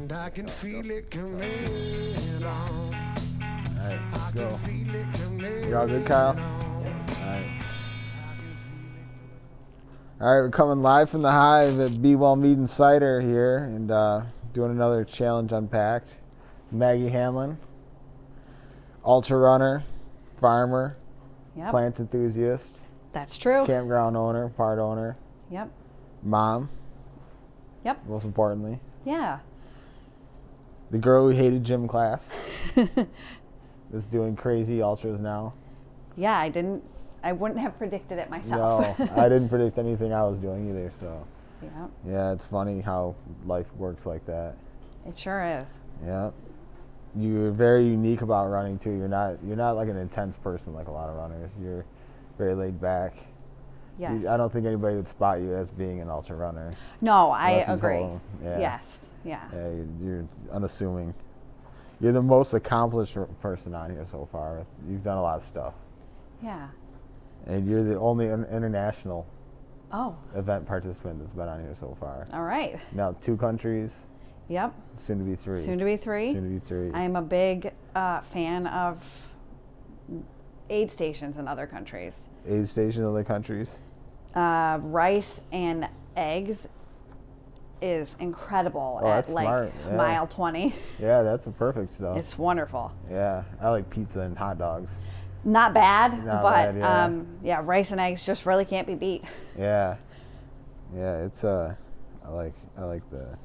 And I can feel it coming on. All right, let's go. Feel it coming. You all good, Kyle? All right. All right, we're coming live from the Hive at Be Well Mead and Cider here, and doing another challenge unpacked. Maggy Hanlon, ultra runner, farmer, plant enthusiast. That's true. Campground owner, part owner. Yep. Mom. Yep. Most importantly. Yeah. The girl who hated gym class. That's doing crazy ultras now. Yeah, I wouldn't have predicted it myself. No, I didn't predict anything I was doing either, so. Yeah. Yeah, it's funny how life works like that. It sure is. Yeah. You're very unique about running too. You're not like an intense person like a lot of runners. You're very laid back. Yes. I don't think anybody would spot you as being an ultra runner. No, I agree. Yeah. Yes. Yeah. Yeah, you're unassuming. You're the most accomplished person on here so far. You've done a lot of stuff. Yeah. And you're the only international event participant that's been on here so far. All right. Now 2 countries. Yep. Soon to be 3. Soon to be 3. Soon to be 3. I'm a big fan of aid stations in other countries. Aid stations in other countries? Rice and eggs is incredible at like smart. Yeah. mile 20. Yeah, that's the perfect stuff. It's wonderful. Yeah, I like pizza and hot dogs. Not bad, Not but bad, yeah, rice and eggs just really can't be beat. Yeah, yeah, it's I like the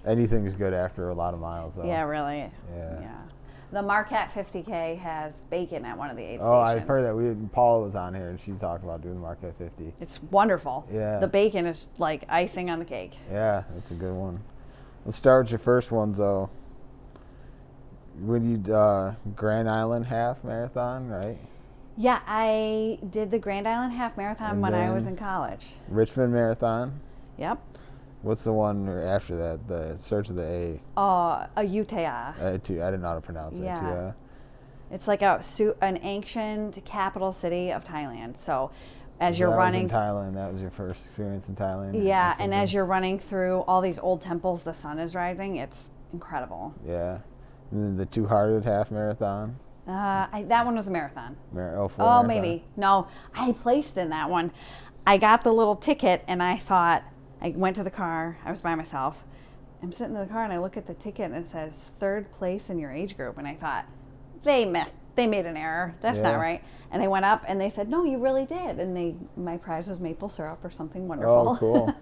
anything's good after a lot of miles. Though. Yeah, really. Yeah. The Marquette 50K has bacon at one of the aid stations. Oh, I've heard that. Paula was on here and she talked about doing the Marquette 50. It's wonderful. Yeah. The bacon is like icing on the cake. Yeah, that's a good one. Let's start with your first ones though. When you Grand Island half marathon, right? Yeah, I did the Grand Island half marathon And when I then was in college. Richmond marathon. Yep. What's the one after that? The starts with the A. A UTI. I didn't know how to pronounce it. Yeah. It's like an ancient capital city of Thailand. So as you're that running was in Thailand. That was your first experience in Thailand. Yeah, and as you're running through all these old temples, the sun is rising. It's incredible. Yeah. And then the Two-Hearted half marathon. That one was a marathon. Marathon. Maybe. No, I placed in that one. I got the little ticket and I thought, I went to the car. I was by myself. I'm sitting in the car and I look at the ticket and it says 3rd place in your age group. And I thought, they made an error. That's not right. And they went up and they said, no, you really did. And my prize was maple syrup or something wonderful. Oh, cool.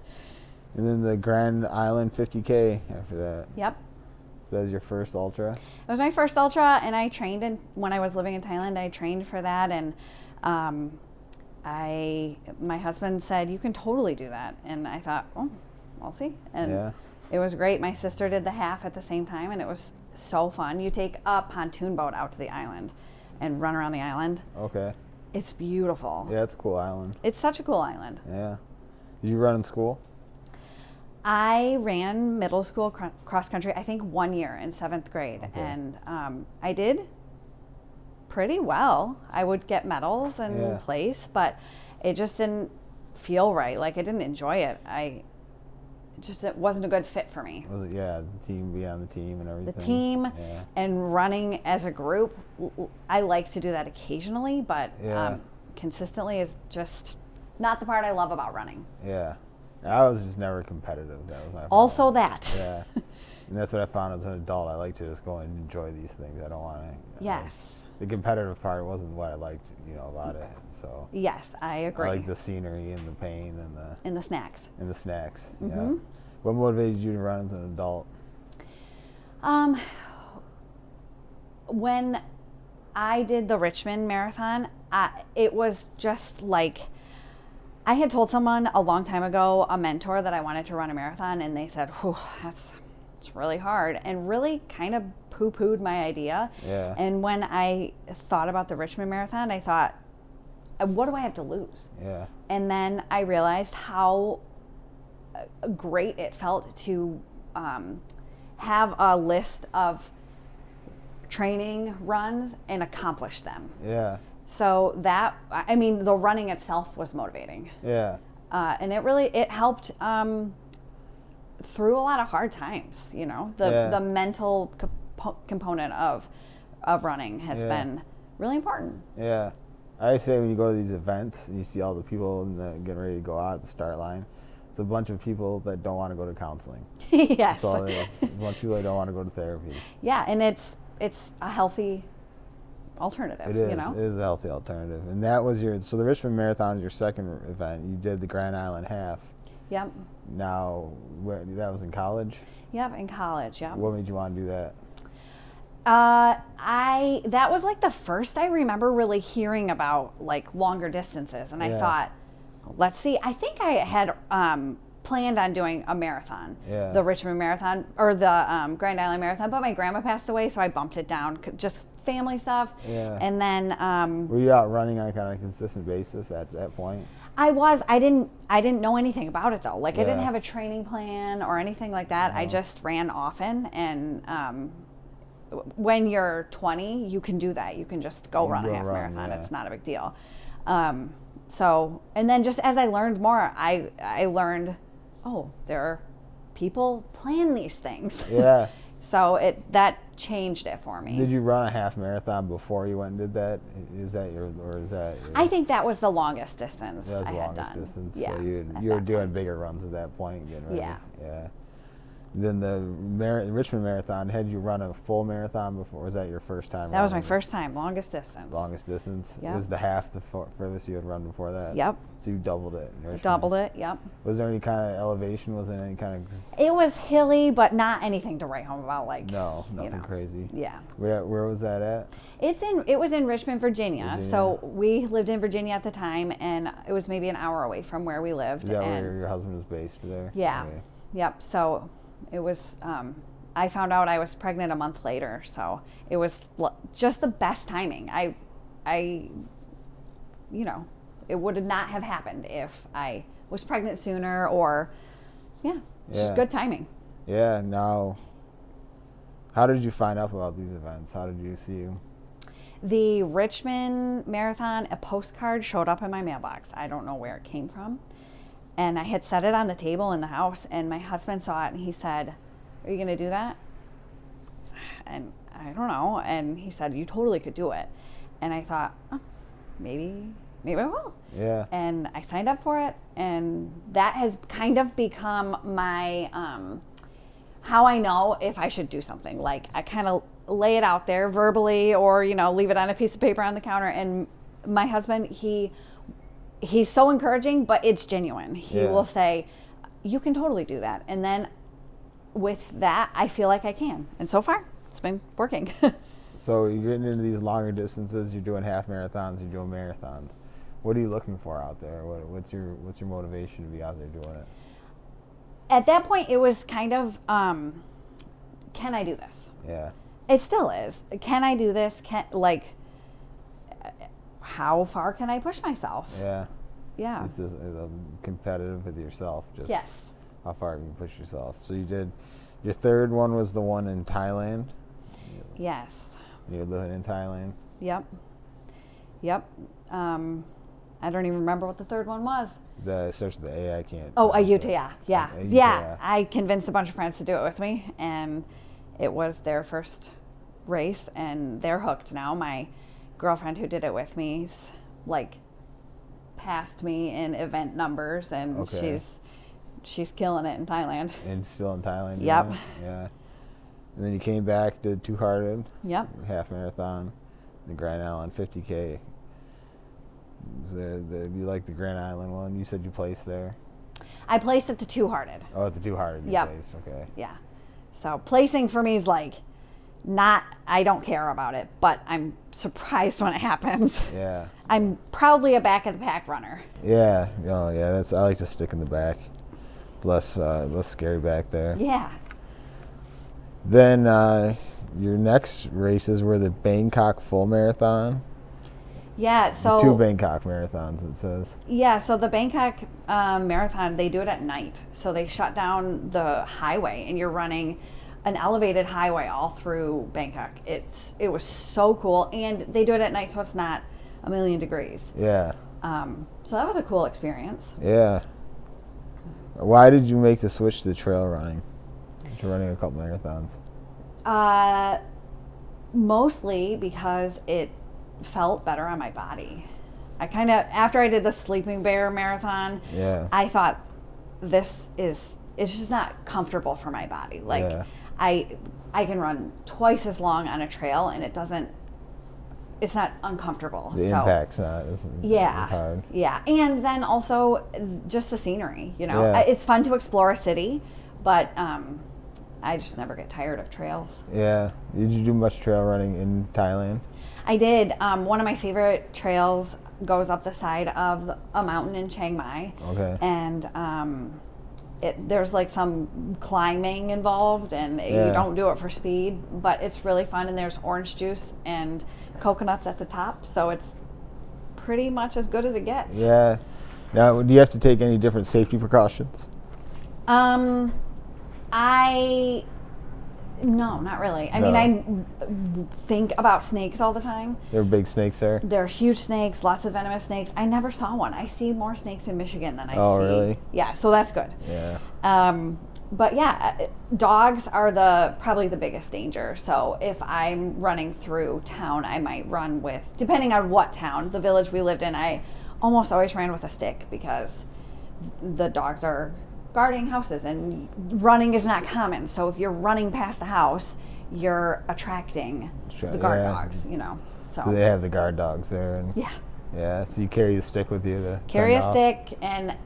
And then the Grand Island 50K after that. Yep. So that was your first ultra? It was my first ultra, and I trained when I was living in Thailand. I trained for that, and my husband said, you can totally do that. And I thought, oh, I'll see. And it was great. My sister did the half at the same time, and it was so fun. You take a pontoon boat out to the island and run around the island. Okay. It's beautiful. Yeah, it's a cool island. It's such a cool island. Yeah. Did you run in school? I ran middle school cross country, I think 1 year in 7th grade. Okay. And I did pretty well. I would get medals and place, but it just didn't feel right. Like I didn't enjoy it. It wasn't a good fit for me. Was it, the team, be on the team and everything. The team and running as a group, I like to do that occasionally, but consistently is just not the part I love about running. Yeah. I was just never competitive. That was my problem. Also that. Yeah. And that's what I found as an adult. I like to just go and enjoy these things. I don't want to. Yes. The competitive part wasn't what I liked, about it. So. Yes, I agree. I like the scenery and the pain and the. And the snacks. And the snacks. Mm-hmm. Yeah. What motivated you to run as an adult? When I did the Richmond Marathon, it was just like. I had told someone a long time ago, a mentor, that I wanted to run a marathon, and they said, whew, it's really hard, and really kind of poo-pooed my idea. Yeah. And when I thought about the Richmond Marathon, I thought, what do I have to lose? Yeah. And then I realized how great it felt to have a list of training runs and accomplish them. Yeah. So the running itself was motivating. Yeah. And it helped through a lot of hard times. You know, the mental component of running has been really important. Yeah. I say when you go to these events and you see all the people getting ready to go out at the start line, it's a bunch of people that don't want to go to counseling. Yes. That's all it is. It's a bunch of people that don't want to go to therapy. Yeah, and it's a healthy alternative. It is. You know? It is a healthy alternative. And that was so the Richmond Marathon is your second event. You did the Grand Island Half. Yep. Now, that was in college? Yep, in college, yep. What made you want to do that? That was like the first I remember really hearing about like longer distances, and I thought, let's see. I think I had planned on doing a marathon, the Richmond Marathon or the Grand Island Marathon, but my grandma passed away, so I bumped it down, just family stuff. Yeah. And then were you out running on a kind of consistent basis at that point? I was. I didn't know anything about it though. Like I didn't have a training plan or anything like that. No. I just ran often, and when you're 20, you can do that. You can just go run a half marathon. It's not a big deal. So, and then just as I learned more, I learned, there are people plan these things. Yeah. So that changed it for me. Did you run a half marathon before you went and did that? Is that your? I think that was the longest distance. That was the longest distance. Yeah. So you were doing bigger runs at that point, getting ready. Yeah. Yeah. Then the Richmond Marathon, had you run a full marathon before? Was that your first time? That was my first time, longest distance. Longest distance? Yep. Was the half the furthest you had run before that? Yep. So you doubled it. Doubled it, yep. Was there any kind of elevation? Was there any kind of... It was hilly, but not anything to write home about. Like no, nothing crazy. Yeah. Where was that at? It was in Richmond, Virginia. So we lived in Virginia at the time, and it was maybe an hour away from where we lived. Is that where your husband was based there? Yeah. Okay. Yep. So it was, I found out I was pregnant a month later, so it was just the best timing. It would not have happened if I was pregnant sooner or, just good timing. Yeah. Now, how did you find out about these events? How did you see them? The Richmond Marathon, a postcard showed up in my mailbox. I don't know where it came from. And I had set it on the table in the house, and my husband saw it, and he said, "Are you going to do that?" And I don't know. And he said, "You totally could do it." And I thought, maybe I will. Yeah. And I signed up for it, and that has kind of become my how I know if I should do something. Like I kind of lay it out there verbally, or leave it on a piece of paper on the counter. And my husband, he's so encouraging, but it's genuine. He will say, "You can totally do that." And then with that, I feel like I can. And so far, it's been working. So you're getting into these longer distances. You're doing half marathons. You're doing marathons. What are you looking for out there? What's your motivation to be out there doing it? At that point, it was kind of, can I do this? Yeah. It still is. Can I do this? How far can I push myself? Yeah. Yeah. This is competitive with yourself. Just yes. How far you can push yourself. So you did, your third one was the one in Thailand? Yes. You're living in Thailand? Yep. I don't even remember what the third one was. It starts with the A, I can't. Ayutthaya. Yeah. Ayutthaya. Yeah. I convinced a bunch of friends to do it with me, and it was their first race, and they're hooked now. My girlfriend who did it with me's passed me in event numbers, and she's killing it in Thailand. And still in Thailand? Yep. Yeah. And then you came back, did Two-Hearted. Yep. Half marathon, the Grand Island 50K. You like the Grand Island one? You said you placed there? I placed at the Two-Hearted. Oh, at the Two-Hearted you placed, okay. Yeah. So placing for me is I don't care about it, but I'm surprised when it happens. Yeah. I'm probably a back of the pack runner. Yeah. Oh, yeah. I like to stick in the back. It's less scary back there. Yeah. Then your next races were the Bangkok Full Marathon. Yeah. So 2 Bangkok marathons, it says. Yeah. So the Bangkok marathon, they do it at night. So they shut down the highway, and you're running an elevated highway all through Bangkok. It was so cool, and they do it at night, so it's not 1,000,000 degrees. Yeah. So that was a cool experience. Yeah. Why did you make the switch to trail running, to running a couple marathons? Mostly because it felt better on my body. I kind of, after I did the Sleeping Bear marathon, I thought it's just not comfortable for my body. Like I can run twice as long on a trail and it's not uncomfortable. The impact's not as hard. Yeah. And then also just the scenery, it's fun to explore a city, but I just never get tired of trails. Yeah. Did you do much trail running in Thailand? I did. One of my favorite trails goes up the side of a mountain in Chiang Mai. Okay. And there's like some climbing involved, and you don't do it for speed, but it's really fun. And there's orange juice and coconuts at the top, so it's pretty much as good as it gets. Yeah. Now, do you have to take any different safety precautions? No, not really. I mean, I think about snakes all the time. There are big snakes there? There are huge snakes, lots of venomous snakes. I never saw one. I see more snakes in Michigan than I see. Oh, really? Yeah, so that's good. Yeah. But yeah, dogs are probably the biggest danger. So if I'm running through town, I might run with, depending on what town, the village we lived in, I almost always ran with a stick because the dogs are guarding houses and running is not common. So if you're running past a house, you're attracting the guard dogs, So they have the guard dogs there. And yeah, so you carry the stick with you to carry a stick, and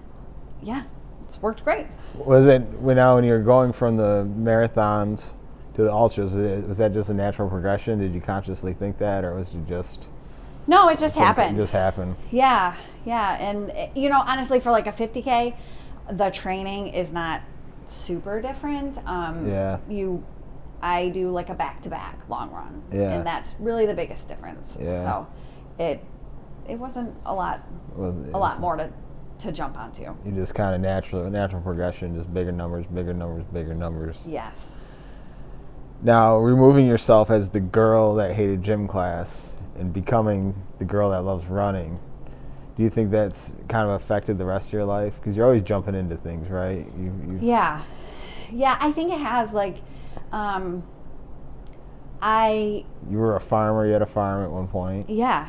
it's worked great. Was it when you were going from the marathons to the ultras, was that just a natural progression? Did you consciously think that, or was it just... No, it just happened. It just happened. Yeah. And honestly, for like a 50K, the training is not super different. I do like a back-to-back long run, and that's really the biggest difference. Yeah. So it wasn't a lot more to jump onto. You just kind of natural progression, just bigger numbers. Yes. Now, removing yourself as the girl that hated gym class and becoming the girl that loves running, do you think that's kind of affected the rest of your life? Because you're always jumping into things, right? Yeah, I think it has. Like, You were a farmer. You had a farm at one point. Yeah.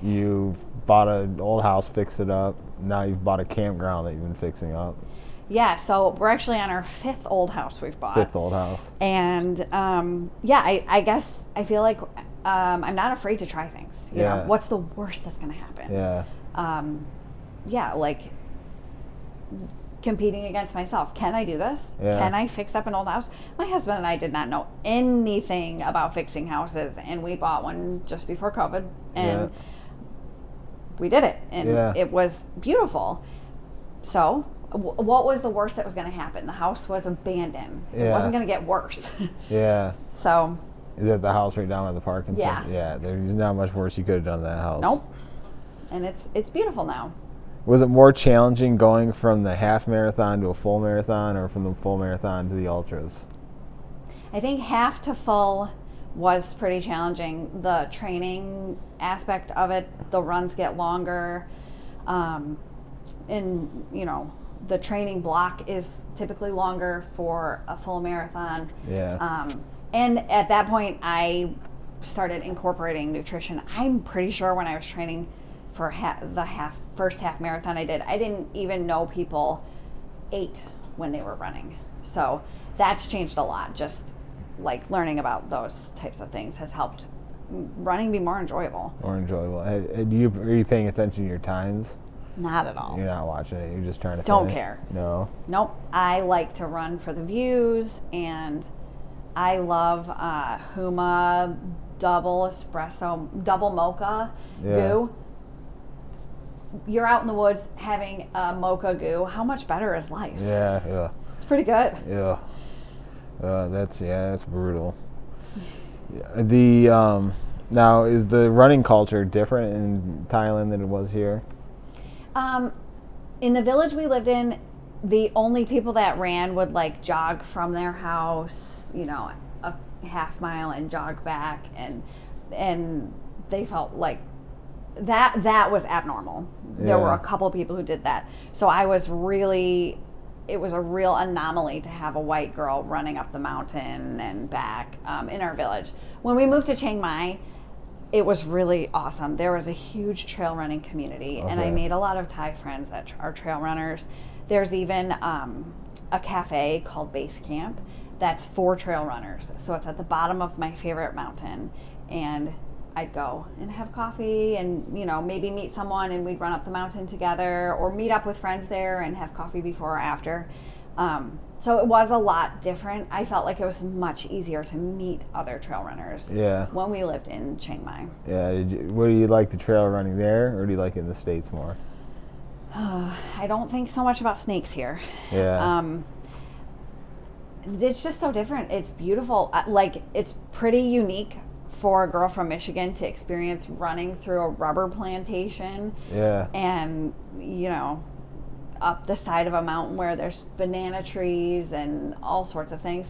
You've bought an old house, fixed it up. Now you've bought a campground that you've been fixing up. Yeah, so we're actually on our fifth old house we've bought. Fifth old house. And I guess I feel like I'm not afraid to try things. You know, what's the worst that's going to happen? Yeah. Like competing against myself. Can I do this? Yeah. Can I fix up an old house? My husband and I did not know anything about fixing houses, and we bought one just before COVID, and we did it, and it was beautiful. So what was the worst that was going to happen? The house was abandoned. It wasn't going to get worse. Yeah. So. Is that the house right down by the park? And Yeah. stuff? Yeah. There's not much worse you could have done to that house. Nope. And it's beautiful now. Was it more challenging going from the half marathon to a full marathon, or from the full marathon to the ultras? I think half to full was pretty challenging. The training aspect of it, the runs get longer, and the training block is typically longer for a full marathon. Yeah. And at that point, I started incorporating nutrition. I'm pretty sure when I was training for first half marathon I didn't even know people ate when they were running. So that's changed a lot. Just like learning about those types of things has helped running be more enjoyable. More enjoyable. Are you paying attention to your times? Not at all. You're not watching it. You're just trying to Don't finish. care. No. Nope. I like to run for the views, and I love Huma double espresso, double mocha goo. You're out in the woods having a mocha goo. How much better is life? Yeah. It's pretty good. Yeah. That's brutal. The now, is the running culture different in Thailand than it was here? In the village we lived in, the only people that ran would like jog from their house, a half mile and jog back, and they felt like that was abnormal. There were a couple people who did that. So I was really it was a real anomaly to have a white girl running up the mountain and back in our village. When we moved to Chiang Mai, it was really awesome. There was a huge trail running community, and I made a lot of Thai friends that are trail runners. There's even a cafe called Base Camp that's for trail runners. So it's at the bottom of my favorite mountain, and I'd go and have coffee and, you know, maybe meet someone and we'd run up the mountain together, or meet up with friends there and have coffee before or after. So it was a lot different. I felt like it was much easier to meet other trail runners when we lived in Chiang Mai. Yeah. What do you like the trail running there, or do you like it in the States more? I don't think so much about snakes here. Yeah. It's just so different. It's beautiful. Like, it's pretty unique for a girl from Michigan to experience running through a rubber plantation. Yeah. And, you know, up the side of a mountain where there's banana trees and all sorts of things.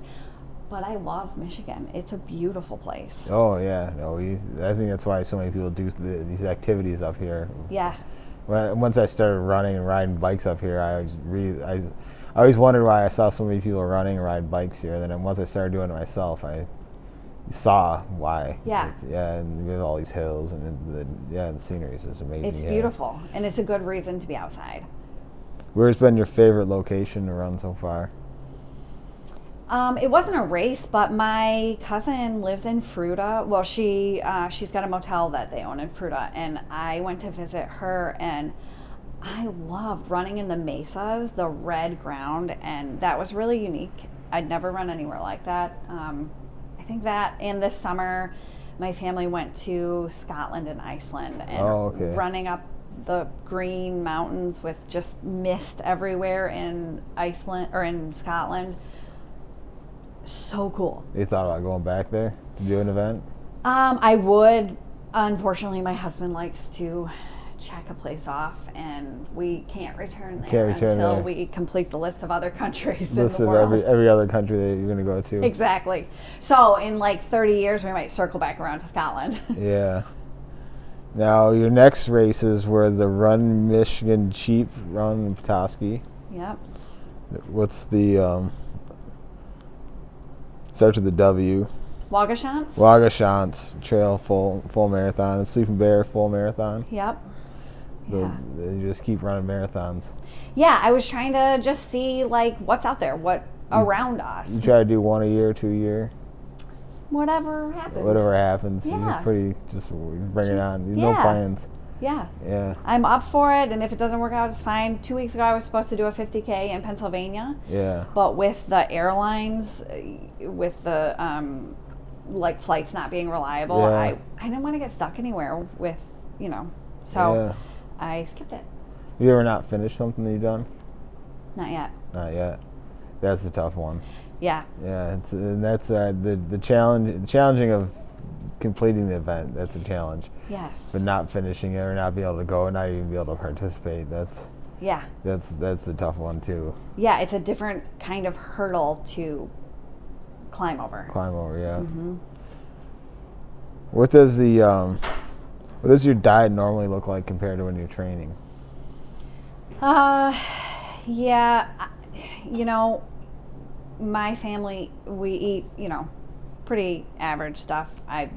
But I love Michigan. It's a beautiful place. Oh yeah. No, I think that's why so many people do these activities up here. Yeah. Once I started running and riding bikes up here, I always wondered why I saw so many people running and riding bikes here. Then once I started doing it myself, I saw why. Yeah. And with all these hills and the scenery is just amazing. It's beautiful, and it's a good reason to be outside. Where's been your favorite location to run so far? It wasn't a race, but my cousin lives in Fruta. Well, she's got a motel that they own in Fruta, and I went to visit her, and I love running in the mesas, the red ground, and that was really unique. I'd never run anywhere like that. I think that, and this summer, my family went to Scotland and Iceland, and running up the green mountains with just mist everywhere in Iceland or in Scotland. So cool. You thought about going back there to do an event? I would. Unfortunately, my husband likes to check a place off, and we can't return there until we complete the list of other countries in the world. List of every other country that you're going to go to. Exactly. So in like 30 years, we might circle back around to Scotland. Yeah. Now, your next races were the Run Michigan Cheap Run in Petoskey. Yep. What's the starts with the W? Wagashants? Wagashants Trail full marathon and Sleeping Bear full marathon. Yep. You just keep running marathons. Yeah, I was trying to just see like what's out there, what around us. You try to do 1 a year, 2 a year. Whatever happens. Whatever happens. Yeah. Just bring it on. No plans. Yeah. Yeah. I'm up for it, and if it doesn't work out, it's fine. 2 weeks ago, I was supposed to do a 50K in Pennsylvania. Yeah. But with the airlines, with the like flights not being reliable, I didn't want to get stuck anywhere with, so I skipped it. You ever not finished something that you've done? Not yet. Not yet. That's a tough one. Yeah. Yeah, that's the challenge. The challenging of completing the event. That's a challenge. Yes. But not finishing it or not be able to go and not even be able to participate. That's the tough one too. Yeah, it's a different kind of hurdle to climb over. Yeah. Mm-hmm. What does your diet normally look like compared to when you're training? My family, we eat, pretty average stuff. I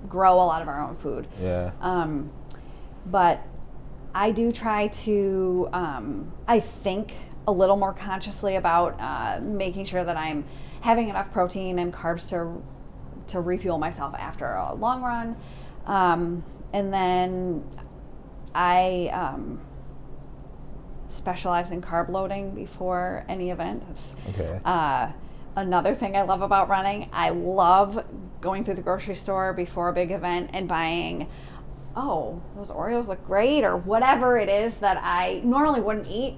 grow a lot of our own food. Yeah. But I do try to, I think a little more consciously about making sure that I'm having enough protein and carbs to refuel myself after a long run. And then I specialize in carb loading before any event. Okay. Another thing I love about running, I love going through the grocery store before a big event and buying, those Oreos look great, or whatever it is that I normally wouldn't eat.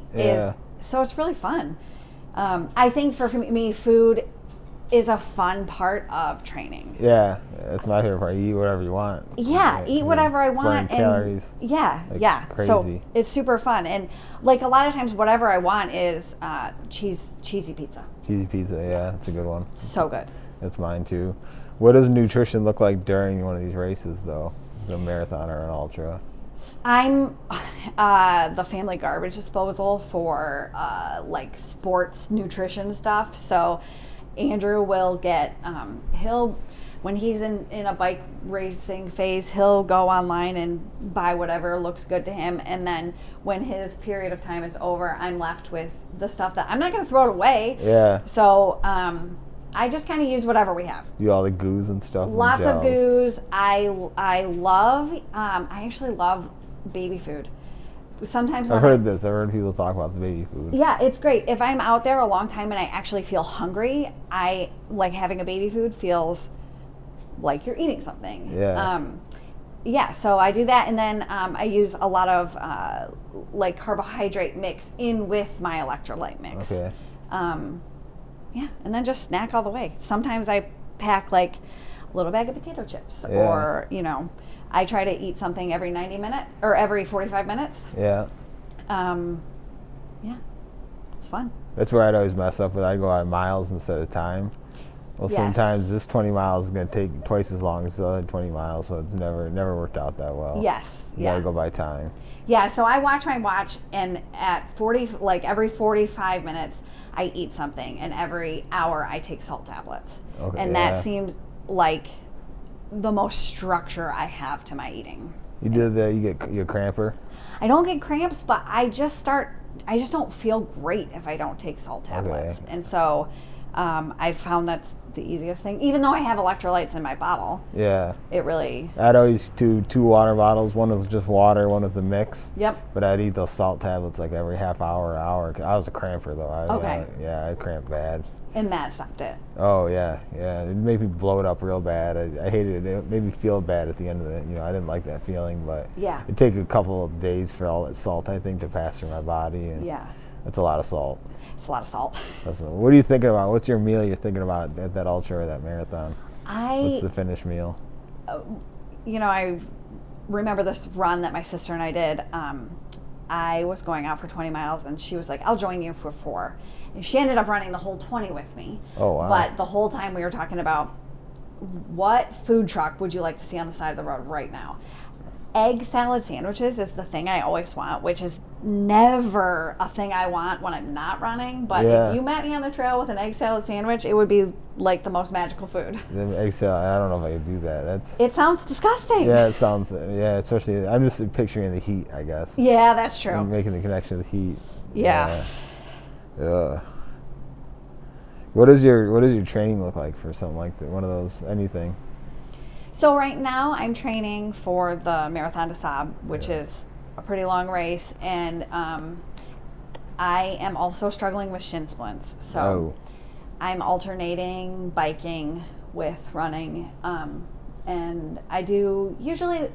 So it's really fun. I think for me, food is a fun part of training. Yeah, it's my favorite part. You eat whatever you want. Yeah, eat whatever I want. Burn calories. Yeah. Crazy. So it's super fun. And like a lot of times, whatever I want is cheesy pizza. Cheesy pizza, yeah, that's a good one. So good. That's mine too. What does nutrition look like during one of these races, though? The marathon or an ultra? I'm the family garbage disposal for like sports nutrition stuff. So Andrew will get he'll when he's in a bike racing phase, he'll go online and buy whatever looks good to him, and then when his period of time is over, I'm left with the stuff that I'm not going to throw it away. Yeah. So I just kind of use whatever we have. Do all the goos and stuff. Lots and of goos. I actually love baby food. Sometimes I've heard this. I've heard people talk about the baby food. Yeah, it's great. If I'm out there a long time and I actually feel hungry, I like having a baby food feels like you're eating something. Yeah. Yeah, so I do that, and then I use a lot of like carbohydrate mix in with my electrolyte mix. Okay. Yeah, and then just snack all the way. Sometimes I pack like a little bag of potato chips, Yeah. or I try to eat something every 90 minutes or every 45 minutes. Yeah. Yeah, it's fun. That's where I'd always mess up with. I'd go out miles instead of time. Well, Yes. sometimes this 20 miles is going to take twice as long as the other 20 miles, so it's never worked out that well. Yes. You Yeah. gotta go by time. Yeah, so I watch my watch, and at every 45 minutes, I eat something, and every hour I take salt tablets. Okay, And yeah. that seems like the most structure I have to my eating. You did that. You get your cramper. I don't get cramps, but I just don't feel great if I don't take salt tablets. Okay. And so I found that's the easiest thing. Even though I have electrolytes in my bottle, Yeah. it really, I'd always do 2 water bottles. One was just water, one was the mix. yep. But I'd eat those salt tablets like every half hour, hour. I was a cramper though. Okay. I cramped bad. And that stopped it. Oh yeah. It made me blow it up real bad. I hated it. It made me feel bad at the end of it. I didn't like that feeling, but Yeah. it'd take a couple of days for all that salt, I think, to pass through my body, and Yeah. that's a lot of salt. It's a lot of salt. What are you thinking about? What's your meal you're thinking about at that ultra or that marathon? What's the finish meal? I remember this run that my sister and I did. I was going out for 20 miles, and she was like, I'll join you for 4. And she ended up running the whole 20 with me. Oh, wow. But the whole time we were talking about what food truck would you like to see on the side of the road right now? Egg salad sandwiches is the thing I always want, which is never a thing I want when I'm not running. But Yeah. if you met me on the trail with an egg salad sandwich, it would be like the most magical food. The egg salad, I don't know if I could do that. It sounds disgusting. Yeah, it sounds, especially, I'm just picturing the heat, I guess. Yeah, that's true. I'm making the connection to the heat. Yeah. Yeah. What does your training look like for something like that? One of those, anything? So right now I'm training for the Marathon Des Sables, which is a pretty long race, and I am also struggling with shin splints. So I'm alternating biking with running, and I do usually,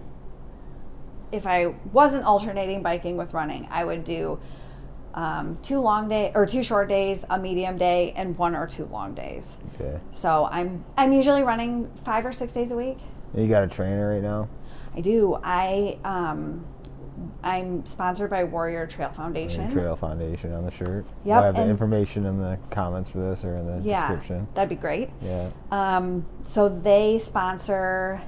if I wasn't alternating biking with running, I would do 2 short days, a medium day, and 1 or 2 long days. Okay. So I'm usually running 5 or 6 days a week. And you got a trainer right now? I do. I'm sponsored by Warrior Trail Foundation. Trail Foundation on the shirt. Yep, I'll have the and- information in the comments for this or in the description. That'd be great. Yeah. So they sponsor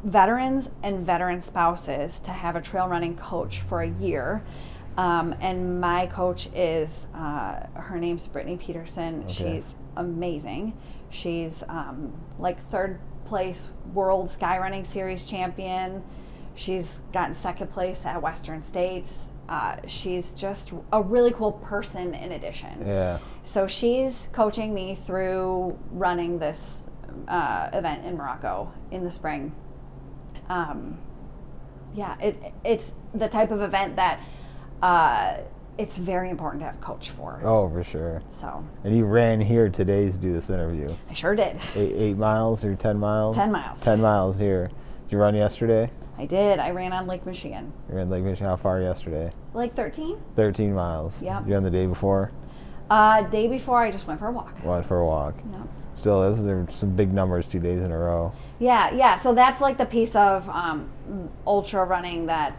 veterans and veteran spouses to have a trail running coach for a year. And my coach is, her name's Brittany Peterson. Okay. She's amazing. She's like 3rd place World Skyrunning Series champion. She's gotten 2nd place at Western States. She's just a really cool person in addition. Yeah. So she's coaching me through running this event in Morocco in the spring. It's the type of event that it's very important to have a coach for. Oh, for sure. So And you ran here today to do this interview. I sure did. 8 miles or 10 miles? 10 miles. 10 miles here. Did you run yesterday? I did. I ran on Lake Michigan. You ran Lake Michigan. How far yesterday? Like 13? 13 miles. Yep. You ran the day before? Day before, I just went for a walk. Went for a walk. No. Still, those are some big numbers 2 days in a row. Yeah. So that's like the piece of ultra running that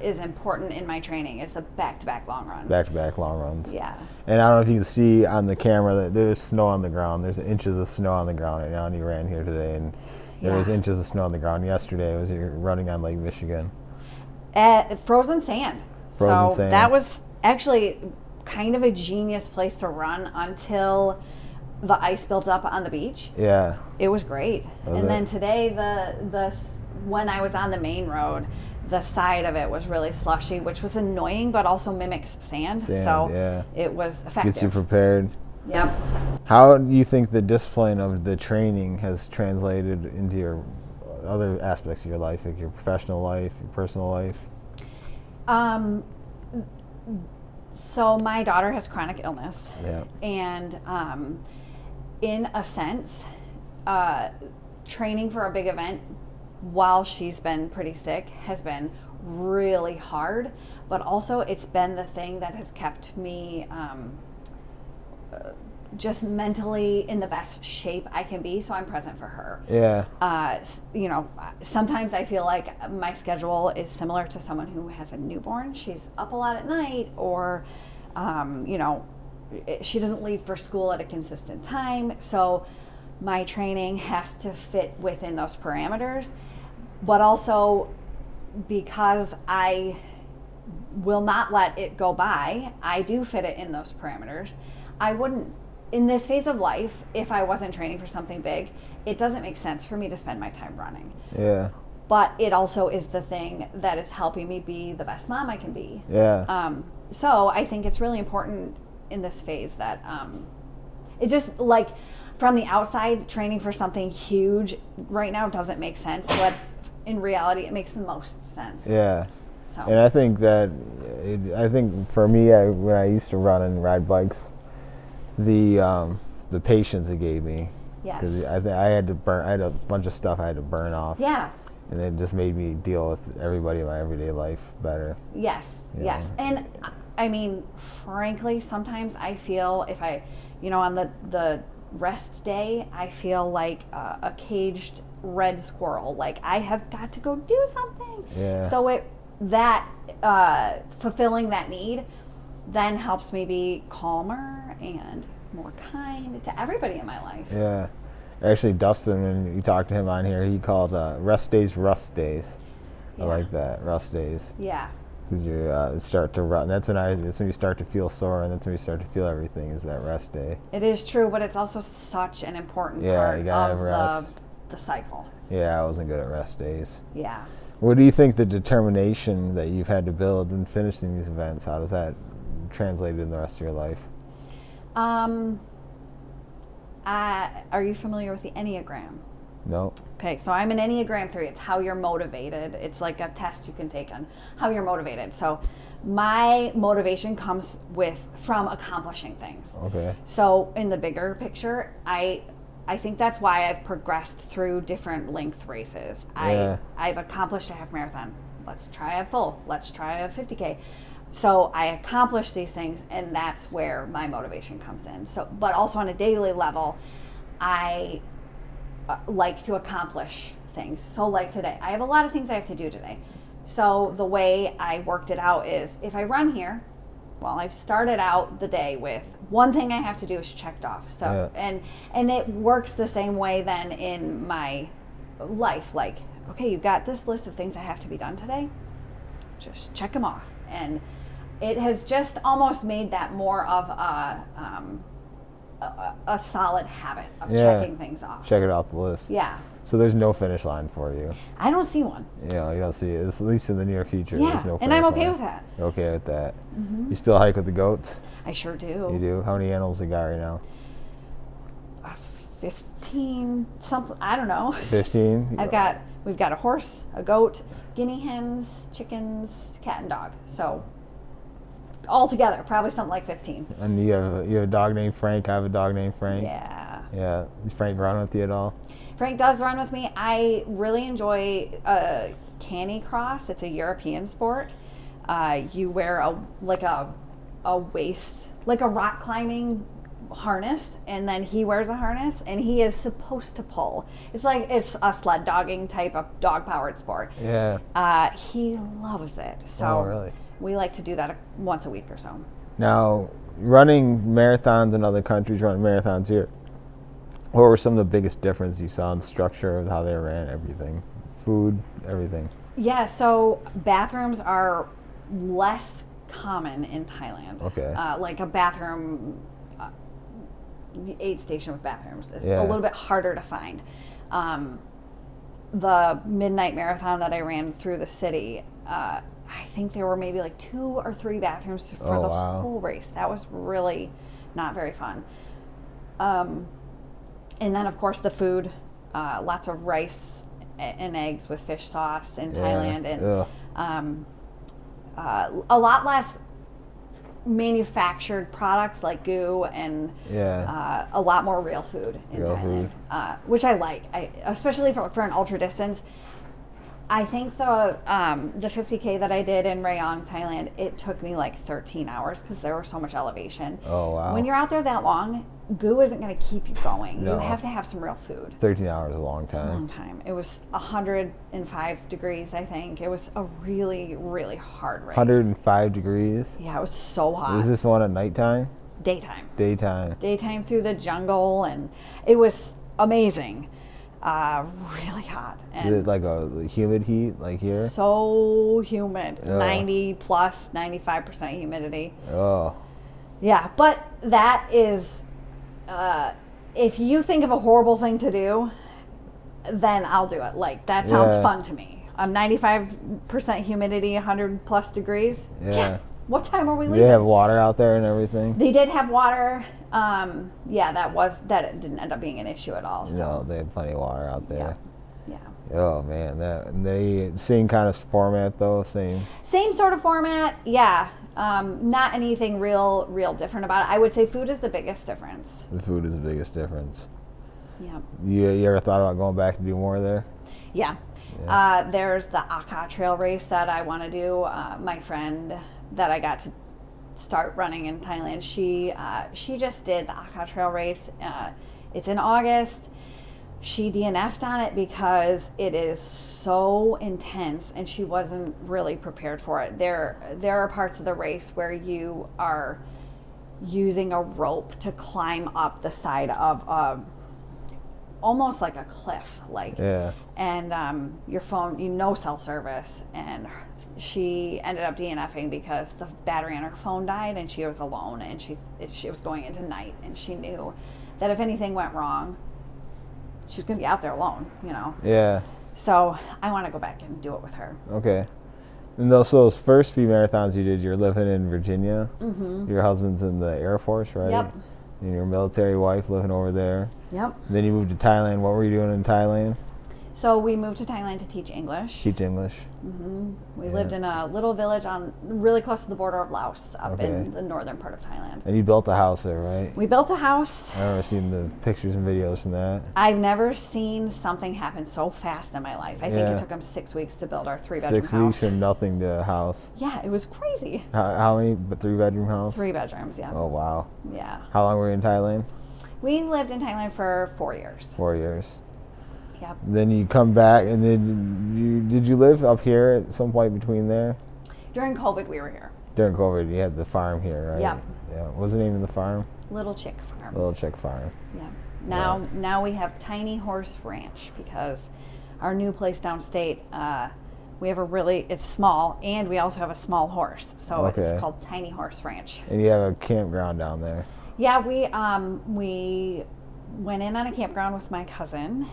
is important in my training is the back-to-back long runs. Back-to-back long runs. Yeah. And I don't know if you can see on the camera that there's snow on the ground. There's inches of snow on the ground right now, and you ran here today, and there was Yeah. inches of snow on the ground yesterday. You're running on Lake Michigan. At frozen sand. Frozen sand. That was actually kind of a genius place to run until the ice built up on the beach. Yeah. It was great. Was and it? then today, when I was on the main road, the side of it was really slushy, which was annoying, but also mimics sand. So yeah. it was effective. Gets you prepared. Yep. How do you think the discipline of the training has translated into your other aspects of your life, like your professional life, your personal life? So my daughter has chronic illness. Yeah. And in a sense, training for a big event while she's been pretty sick has been really hard, but also it's been the thing that has kept me just mentally in the best shape I can be, so I'm present for her. Yeah. You know, sometimes I feel like my schedule is similar to someone who has a newborn. She's up a lot at night, or you know, she doesn't leave for school at a consistent time, so my training has to fit within those parameters. But also, because I will not let it go by, I do fit it in those parameters. I wouldn't, in this phase of life, if I wasn't training for something big, it doesn't make sense for me to spend my time running. Yeah. But it also is the thing that is helping me be the best mom I can be. Yeah. So I think it's really important in this phase that it just, like, from the outside, training for something huge right now doesn't make sense, but in reality, it makes the most sense. Yeah. So. And I think that, I think for me, when I used to run and ride bikes, the patience it gave me. Yes. Because I had a bunch of stuff I had to burn off. Yeah. And it just made me deal with everybody in my everyday life better. Yes, yes. And I mean, frankly, sometimes I feel if I, you know, on the rest day, I feel like a caged red squirrel. Like, I have got to go do something. Yeah. So fulfilling that need then helps me be calmer and more kind to everybody in my life. Yeah. Actually, Dustin, when you talked to him on here, he called rest days rust days. I like that, rust days. Yeah. Because you start to run. That's when you start to feel sore, and that's when you start to feel everything. Is that rest day? It is true, but it's also such an important you gotta have rest. of the cycle. Yeah, I wasn't good at rest days. Yeah. What do you think the determination that you've had to build in finishing these events? How does that translate in the rest of your life? Are you familiar with the Enneagram? No. Okay, so I'm an Enneagram 3. It's how you're motivated. It's like a test you can take on how you're motivated. So my motivation comes from accomplishing things. Okay. So in the bigger picture, I think that's why I've progressed through different length races. Yeah. I've accomplished a half marathon. Let's try a full. Let's try a 50K. So I accomplish these things, and that's where my motivation comes in. So, but also on a daily level, I like to accomplish things. So like today, I have a lot of things I have to do today. So the way I worked it out is, if I run here, well, I've started out the day with one thing I have to do is checked off. So and it works the same way then in my life. Like, okay, you've got this list of things that have to be done today. Just check them off. And it has just almost made that more of a solid habit of checking things off. Check it off the list. Yeah. So there's no finish line for you. I don't see one. You don't see it. At least in the near future. Yeah, There's no and I'm finish okay line. with that. You're okay with that. Mm-hmm. You still hike with the goats? I sure do. You do? How many animals you got right now? 15, something, I don't know. 15? We've got a horse, a goat, guinea hens, chickens, cat and dog. So all together, probably something like 15. And you have a dog named Frank. I have a dog named Frank. Yeah. Yeah. Is Frank run with you at all? Frank does run with me. I really enjoy canicross. It's a European sport. You wear a waist, like a rock climbing harness, and then he wears a harness, and he is supposed to pull. It's a sled dogging type of dog powered sport. Yeah. He loves it. So really? We like to do that once a week or so. Now, running marathons in other countries, running marathons here, what were some of the biggest differences you saw in the structure of how they ran everything? Food, everything. Yeah, so bathrooms are less common in Thailand. Okay. Like a bathroom, aid station with bathrooms is Yeah. a little bit harder to find. The midnight marathon that I ran through the city, I think there were maybe like 2 or 3 bathrooms for the whole race. That was really not very fun. And then, of course, the food, lots of rice and eggs with fish sauce in Thailand, and a lot less manufactured products like ghee, and a lot more real food in Thailand, which I like. Especially for an ultra distance. I think the 50K that I did in Rayong, Thailand, it took me like 13 hours because there was so much elevation. Oh, wow. When you're out there that long, goo isn't going to keep you going. No. You have to have some real food. 13 hours is a long time. A long time. It was 105 degrees, I think. It was a really, really hard race. 105 degrees? Yeah, it was so hot. Is this one at nighttime? Daytime. Daytime Through the jungle, and it was amazing. Really hot. And is it like a humid heat like here? So humid. 90 plus, 95% humidity. Oh. Yeah, but that is, if you think of a horrible thing to do, then I'll do it. Like, that sounds fun to me. 95% humidity, 100 plus degrees. Yeah. What time are we leaving? They have water out there and everything? They did have water. That didn't end up being an issue at all. So. No, they had plenty of water out there. Yeah. Oh man, they same kind of format though, same sort of format. Yeah. Not anything real different about it. I would say food is the biggest difference. The food is the biggest difference. Yeah. You ever thought about going back to do more there? Yeah. There's the Aka Trail race that I want to do. My friend that I got to start running in Thailand, she just did the Aka Trail race. It's in August. She DNF'd on it because it is so intense and she wasn't really prepared for it. There are parts of the race where you are using a rope to climb up the side of almost like a cliff, and your phone, no cell service, and she ended up DNFing because the battery on her phone died and she was alone, and she was going into night, and she knew that if anything went wrong, she was going to be out there alone, Yeah. So I want to go back and do it with her. Okay. And those first few marathons you did, you're living in Virginia. Mm-hmm. Your husband's in the Air Force, right? Yep. And your military wife living over there. Yep. And then you moved to Thailand. What were you doing in Thailand? So we moved to Thailand to teach English. Teach English. Mm-hmm. We lived in a little village really close to the border of Laos, up in the northern part of Thailand. And you built a house there, right? We built a house. I've never seen the pictures and videos from that. I've never seen something happen so fast in my life. I think it took them 6 weeks to build our 3-bedroom house. 6 weeks from nothing to a house. Yeah, it was crazy. How many? 3-bedroom house? 3 bedrooms, yeah. Oh, wow. Yeah. How long were you in Thailand? We lived in Thailand for 4 years. 4 years. Yep. Then you come back, and then did you live up here at some point between there? During COVID, we were here. During COVID, you had the farm here, right? Yep. Yeah. What was the name of the farm? Little Chick Farm. Little Chick Farm. Yeah. Now we have Tiny Horse Ranch because our new place downstate, we have it's small, and we also have a small horse, so it's called Tiny Horse Ranch. And you have a campground down there. Yeah, we went in on a campground with my cousin,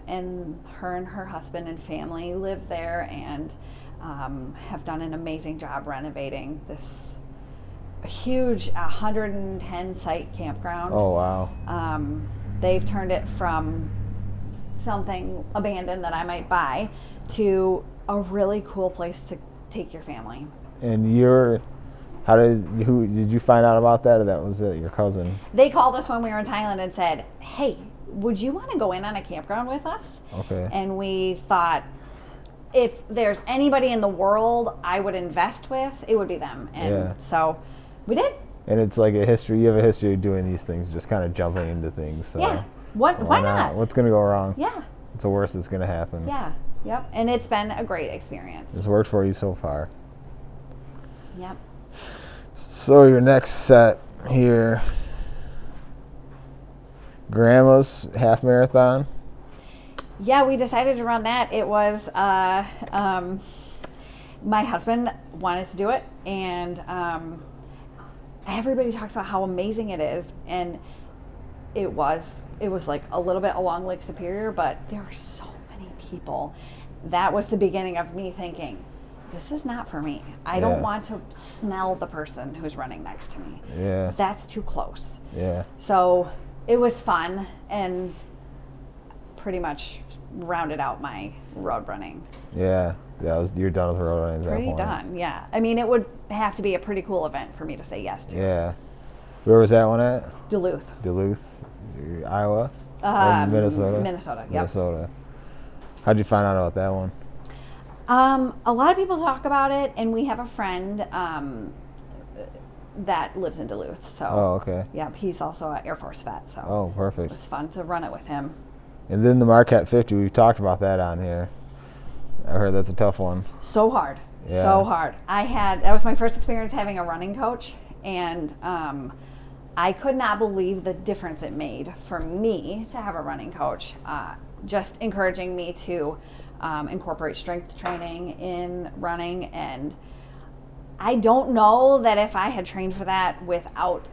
and her husband and family live there, and have done an amazing job renovating this huge 110 site campground. Oh, wow. They've turned it from something abandoned that I might buy to a really cool place to take your family. And did you find out about that, or that was your cousin? They called us when we were in Thailand and said, hey, would you want to go in on a campground with us? Okay. And we thought, if there's anybody in the world I would invest with, it would be them. And so we did. And it's like you have a history of doing these things, just kind of jumping into things. So yeah. Why not? What's going to go wrong? Yeah. It's the worst that's going to happen. Yeah. Yep. And it's been a great experience. It's worked for you so far. Yep. So your next set here, Grandma's half marathon. Yeah, we decided to run that. It was my husband wanted to do it, and everybody talks about how amazing it is, and it was like a little bit along Lake Superior, but there were so many people. That was the beginning of me thinking, this is not for me. I don't want to smell the person who's running next to me. Yeah. That's too close. Yeah. So it was fun and pretty much rounded out my road running. Yeah. Yeah, you're done with road running at that Pretty point. done, yeah. I mean, it would have to be a pretty cool event for me to say yes to. Yeah. Where was that one at? Duluth. Duluth, Iowa? Or Minnesota? Minnesota, yep. Minnesota. How'd you find out about that one? A lot of people talk about it, and we have a friend that lives in Duluth. So, Oh, okay. yeah, he's also an Air Force vet, so Oh, perfect. it was fun to run it with him. And then the Marquette 50, we talked about that on here. I heard that's a tough one. So hard. Yeah. So hard. That was my first experience having a running coach, and I could not believe the difference it made for me to have a running coach, just encouraging me to incorporate strength training in running. And I don't know that if I had trained for that without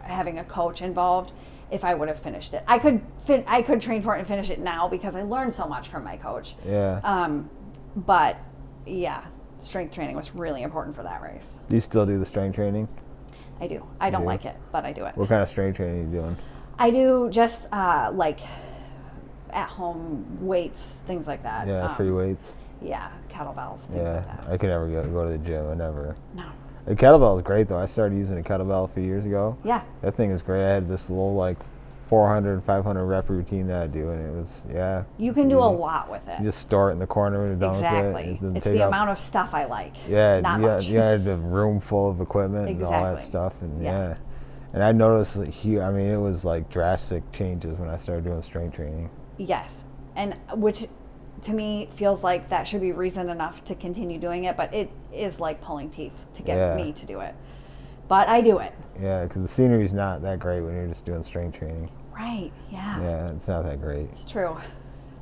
having a coach involved, if I would have finished it. I could train for it and finish it now because I learned so much from my coach. Yeah. But yeah, strength training was really important for that race. Do you still do the strength training? I do. I don't do? like it, but I do it. What kind of strength training are you doing? I do just like at home weights, things like that. Yeah, free weights. Yeah, kettlebells, things Yeah, like that. I could never go to the gym. I never. No. A kettlebell is great though. I started using a kettlebell a few years ago. Yeah. That thing is great. I had this little like 400, 500 rep routine that I do, and it was You it's can do a easy. lot with it. You just store it in the corner when you're done with it. Exactly. It doesn't It's take the up- amount of stuff I like. Yeah, Not you much. had a room full of equipment and all that Exactly. stuff, and Yeah. and I noticed it was like drastic changes when I started doing strength training. Yes. And which to me feels like that should be reason enough to continue doing it, but it is like pulling teeth to get me to do it. But I do it. Yeah, because the scenery's not that great when you're just doing strength training. Right. Yeah. Yeah, it's not that great. It's true.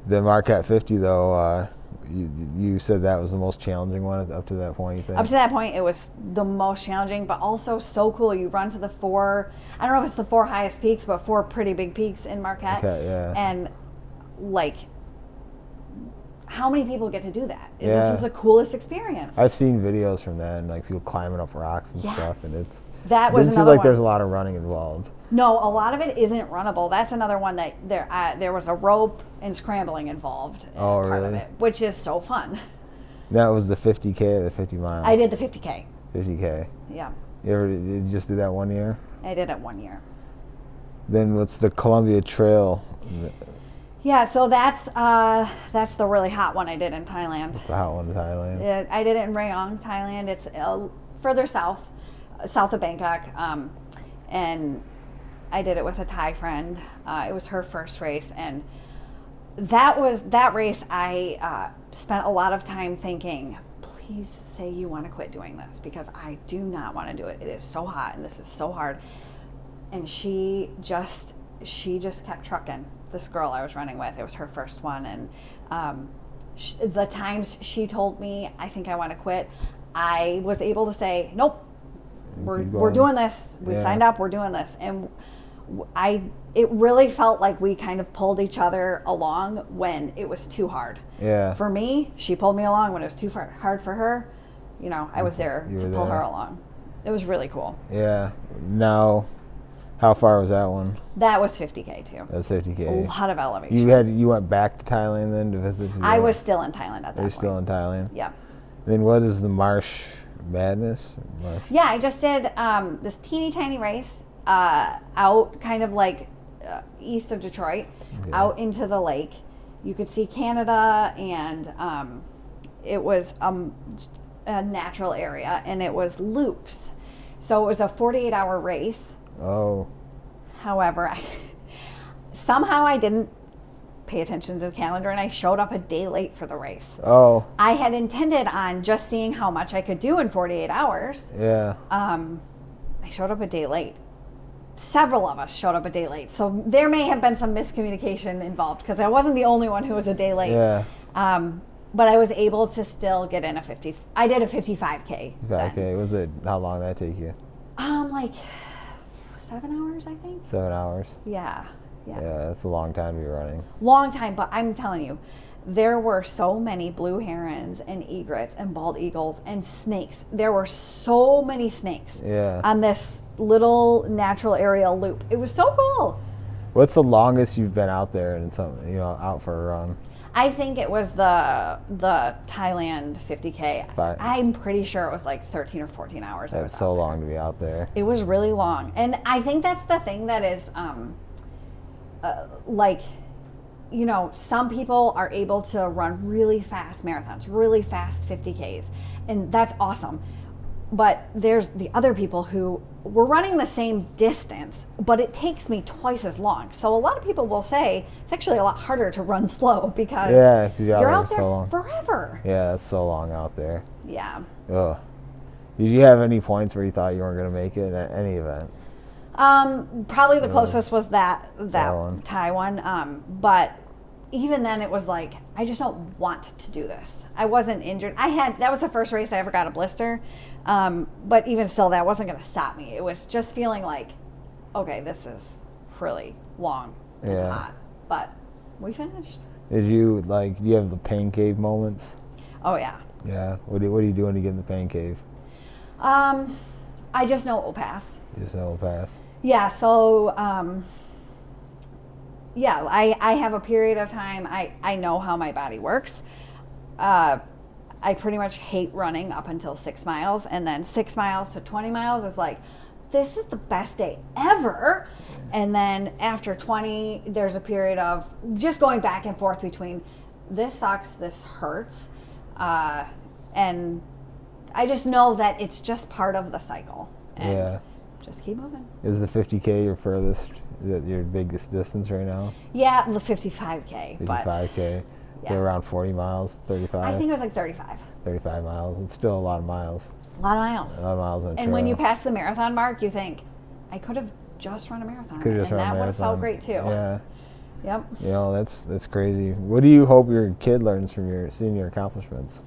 The Marquette 50 though, you said that was the most challenging one up to that point, you think? Up to that point, it was the most challenging, but also so cool. You run to the I don't know if it's the 4 highest peaks, but 4 pretty big peaks in Marquette. Okay, yeah. And like, how many people get to do that? Yeah. This is the coolest experience. I've seen videos from that and like people climbing up rocks and stuff, and That was didn't seem another like one. there's a lot of running involved. No, a lot of it isn't runnable. That's another one that there was a rope and scrambling involved in part of really? it, which is so fun. That was the 50K or the 50 mile? I did the 50K. 50K. Yeah, Did you just do that one year? I did it 1 year. Then what's the Columbia Trail? Yeah, so that's the really hot one I did in Thailand. It's the hot one in Thailand. I did it in Rayong, Thailand. It's further south of Bangkok, and I did it with a Thai friend. It was her first race, and that race I spent a lot of time thinking, please say you want to quit doing this, because I do not want to do it. It is so hot and this is so hard. And she just kept trucking. This girl I was running with, it was her first one, and the times she told me, I think I want to quit, I was able to say, nope, we're doing this. We signed up, we're doing this. And it really felt like we kind of pulled each other along when it was too hard. Yeah. For me, she pulled me along when it was too hard for her. I was there to pull her along. It was really cool. Yeah. Now, how far was that one? That was 50K too. That was 50K. A lot of elevation. You went back to Thailand then to visit? I was still in Thailand at that point. You're still in Thailand? Yeah. Then what is the Marsh Madness? Yeah, I just did this teeny tiny race out kind of like east of Detroit, out into the lake. You could see Canada, and it was a natural area, and it was loops. So it was a 48-hour race. Oh. However, somehow I didn't pay attention to the calendar, and I showed up a day late for the race. Oh. I had intended on just seeing how much I could do in 48 hours. Yeah. I showed up a day late. several of us showed up a day late. So there may have been some miscommunication involved because I wasn't the only one who was a day late. Yeah. But I was able to still get in a 50. I did a 55K. 55K. Was it? How long did that take you? Like 7 hours, I think. 7 hours. Yeah. Yeah, that's a long time to be running. Long time, but I'm telling you, there were so many blue herons and egrets and bald eagles and snakes. There were so many snakes on this little natural area loop. It was so cool. What's the longest you've been out there and out for a run? I think it was the Thailand 50K. I'm pretty sure it was like 13 or 14 hours. That's so long to be out there. It was really long. And I think that's the thing that is some people are able to run really fast marathons, really fast 50Ks, and that's awesome. But there's the other people who were running the same distance, but it takes me twice as long. So a lot of people will say it's actually a lot harder to run slow because you're out there forever. Yeah, it's so long out there. Yeah. Ugh. Did you have any points where you thought you weren't going to make it at any event? Probably the closest was that Thai one. But even then it was like, I just don't want to do this. I wasn't injured. That was the first race I ever got a blister. But even still, that wasn't going to stop me. It was just feeling like, okay, this is really long and hot. But we finished. Do you have the pain cave moments? Oh, yeah. Yeah. What are you doing to get in the pain cave? I just know it will pass. You just know it will pass? Yeah, so, I have a period of time. I know how my body works. I pretty much hate running up until 6 miles, and then 6 miles to 20 miles is like, this is the best day ever. And then after 20, there's a period of just going back and forth between this sucks, this hurts, and I just know that it's just part of the cycle. And just keep moving. Is the 50K your biggest distance right now? Yeah, the 55K. 55K. So around 40 miles, 35? I think it was like 35. 35 miles. It's still a lot of miles. A lot of miles. A lot of miles on a trail. And when you pass the marathon mark, you think, I could have just run a marathon. Could have just run a marathon. That would have felt great too. Yeah. Yep. That's crazy. What do you hope your kid learns from seeing your accomplishments?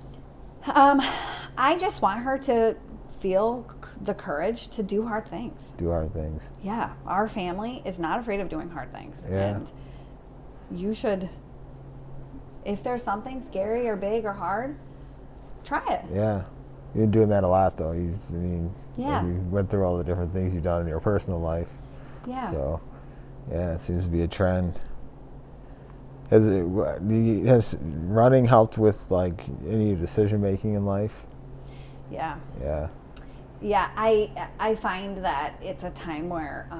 I just want her to feel the courage to do hard things. Do hard things. Yeah. Our family is not afraid of doing hard things. Yeah. And you should, if there's something scary or big or hard, try it. Yeah. You've been doing that a lot, though. You went through all the different things you've done in your personal life. Yeah. So, it seems to be a trend. Has running helped with any decision making in life? Yeah. Yeah. Yeah, I find that it's a time where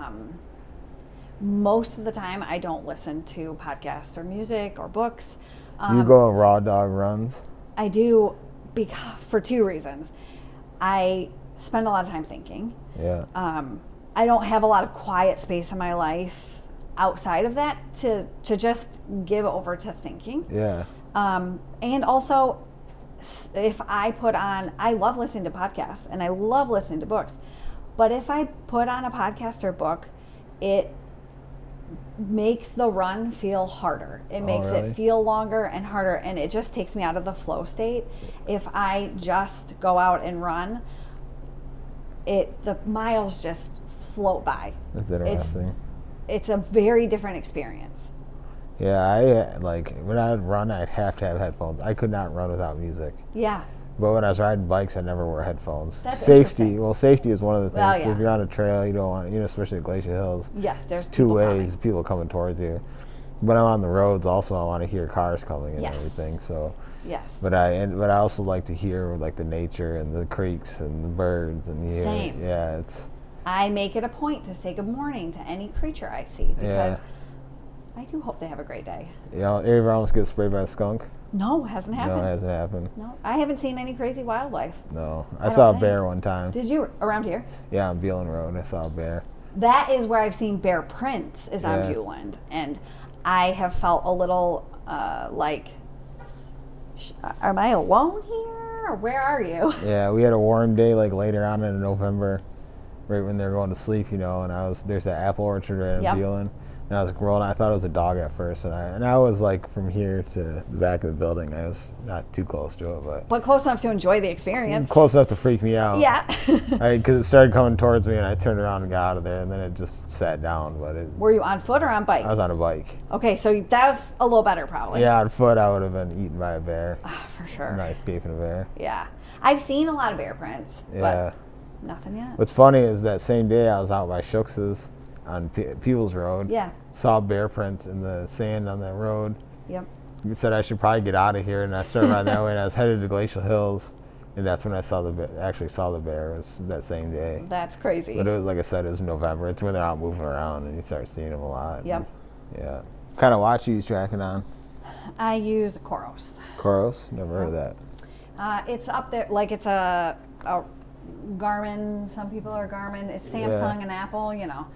most of the time I don't listen to podcasts or music or books. You go on raw dog runs? I do for two reasons. I spend a lot of time thinking. Yeah. I don't have a lot of quiet space in my life outside of that to just give over to thinking. Yeah. And also, if I love listening to podcasts and I love listening to books, but if I put on a podcast or book, it makes the run feel harder. It makes it feel longer and harder, and it just takes me out of the flow state. If I just go out and run, the miles just float by. That's interesting. It's a very different experience. Yeah, when I would run, I'd have to have headphones. I could not run without music. Yeah. But when I was riding bikes, I never wore headphones. That's safety is one of the things. Well, yeah. If you're on a trail, you don't want, especially at Glacier Hills. Yes, there's two ways, people coming towards you. When I'm on the roads, also I want to hear cars coming and everything. So. Yes. But I also like to hear the nature and the creeks and the birds and you hear. Same. Yeah, I make it a point to say good morning to any creature I see because I do hope they have a great day. You ever almost get sprayed by a skunk? No, it hasn't happened. No, it hasn't happened. No, I haven't seen any crazy wildlife. No, I saw a bear one time. Did you? Around here? Yeah, on Beeland Road, I saw a bear. That is where I've seen bear prints, is on Buland. And I have felt a little am I alone here? Or where are you? Yeah, we had a warm day later on in November. right when they're going to sleep, and there's that apple orchard right in Yep. Hanlon. And I was rolling. I thought it was a dog at first, and I was like from here to the back of the building. I was not too close to it, But close enough to enjoy the experience. close enough to freak me out. Yeah. Because it started coming towards me, and I turned around and got out of there, and then it just sat down. But Were you on foot or on bike? I was on a bike. Okay, so that was a little better probably. Yeah, on foot I would have been eaten by a bear. For sure. Not escaping a bear. Yeah. I've seen a lot of bear prints, Yeah. but nothing yet. What's funny is that same day I was out by Shooks's on Peoples Road. Yeah. Saw bear prints in the sand on that road. Yep. You said I should probably get out of here, and I started riding that way, and I was headed to Glacial Hills, and that's when I saw the bear. It was that same day. That's crazy. But it was, like I said, it was November. It's when they're out moving around, and you start seeing them a lot. Yep. Yeah. What kind of watch you use tracking on? I use Koros. Koros? Never heard of that. It's up there, like it's a Garmin. Some people are Garmin. It's Samsung and Apple.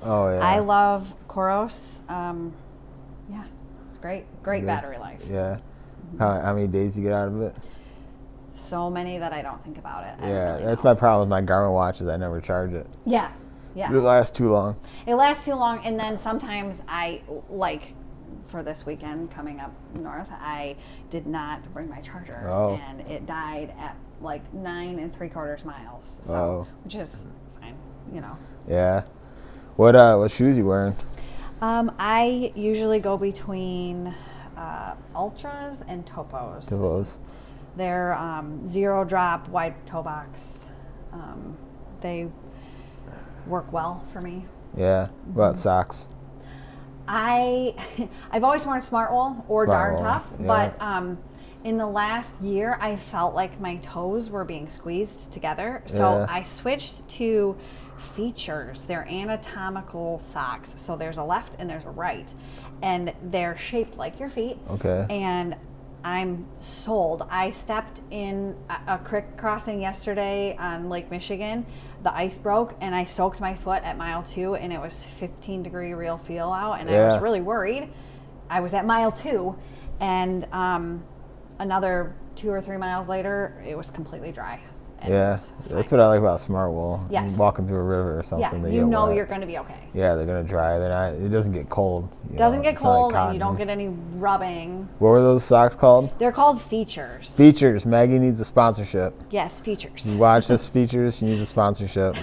Oh yeah. I love Koros. Yeah, it's great. Great Good. battery life. Yeah. How many days you get out of it? So many that I don't think about it. I don't Yeah, really that's know. my problem with my Garmin watches. I never charge it. Yeah. It lasts too long. It lasts too long, and then sometimes for this weekend coming up north, I did not bring my charger, and it died at like 9 3/4 miles. So, which is fine, Yeah. What shoes you wearing? I usually go between Ultras and Topos. Topos. They're zero drop wide toe box. They work well for me. Yeah. What about socks? I've always worn Smartwool or Darn Smartwool, Tough, yeah. but in the last year I felt like my toes were being squeezed together, so Yeah. I switched to Features. They're anatomical socks, so there's a left and there's a right, and they're shaped like your feet. Okay. And I'm sold. I stepped in a creek crossing yesterday on Lake Michigan. The ice broke, and I soaked my foot at mile 2, and it was 15-degree real feel out, and I was really worried. I was at mile 2, and another 2 or 3 miles later, it was completely dry. And Yeah, that's what I like about Smartwool. Yes. Walking through a river or something, Yeah, they you get know wet. you're going to be okay. Yeah, they're gonna dry. They're not. It doesn't get cold. Doesn't get It's not like cold, and you cotton. don't get any rubbing. What were those socks called? They're called Features. Features. Maggie needs a sponsorship. Yes, Features. You watch this Features. She needs a sponsorship.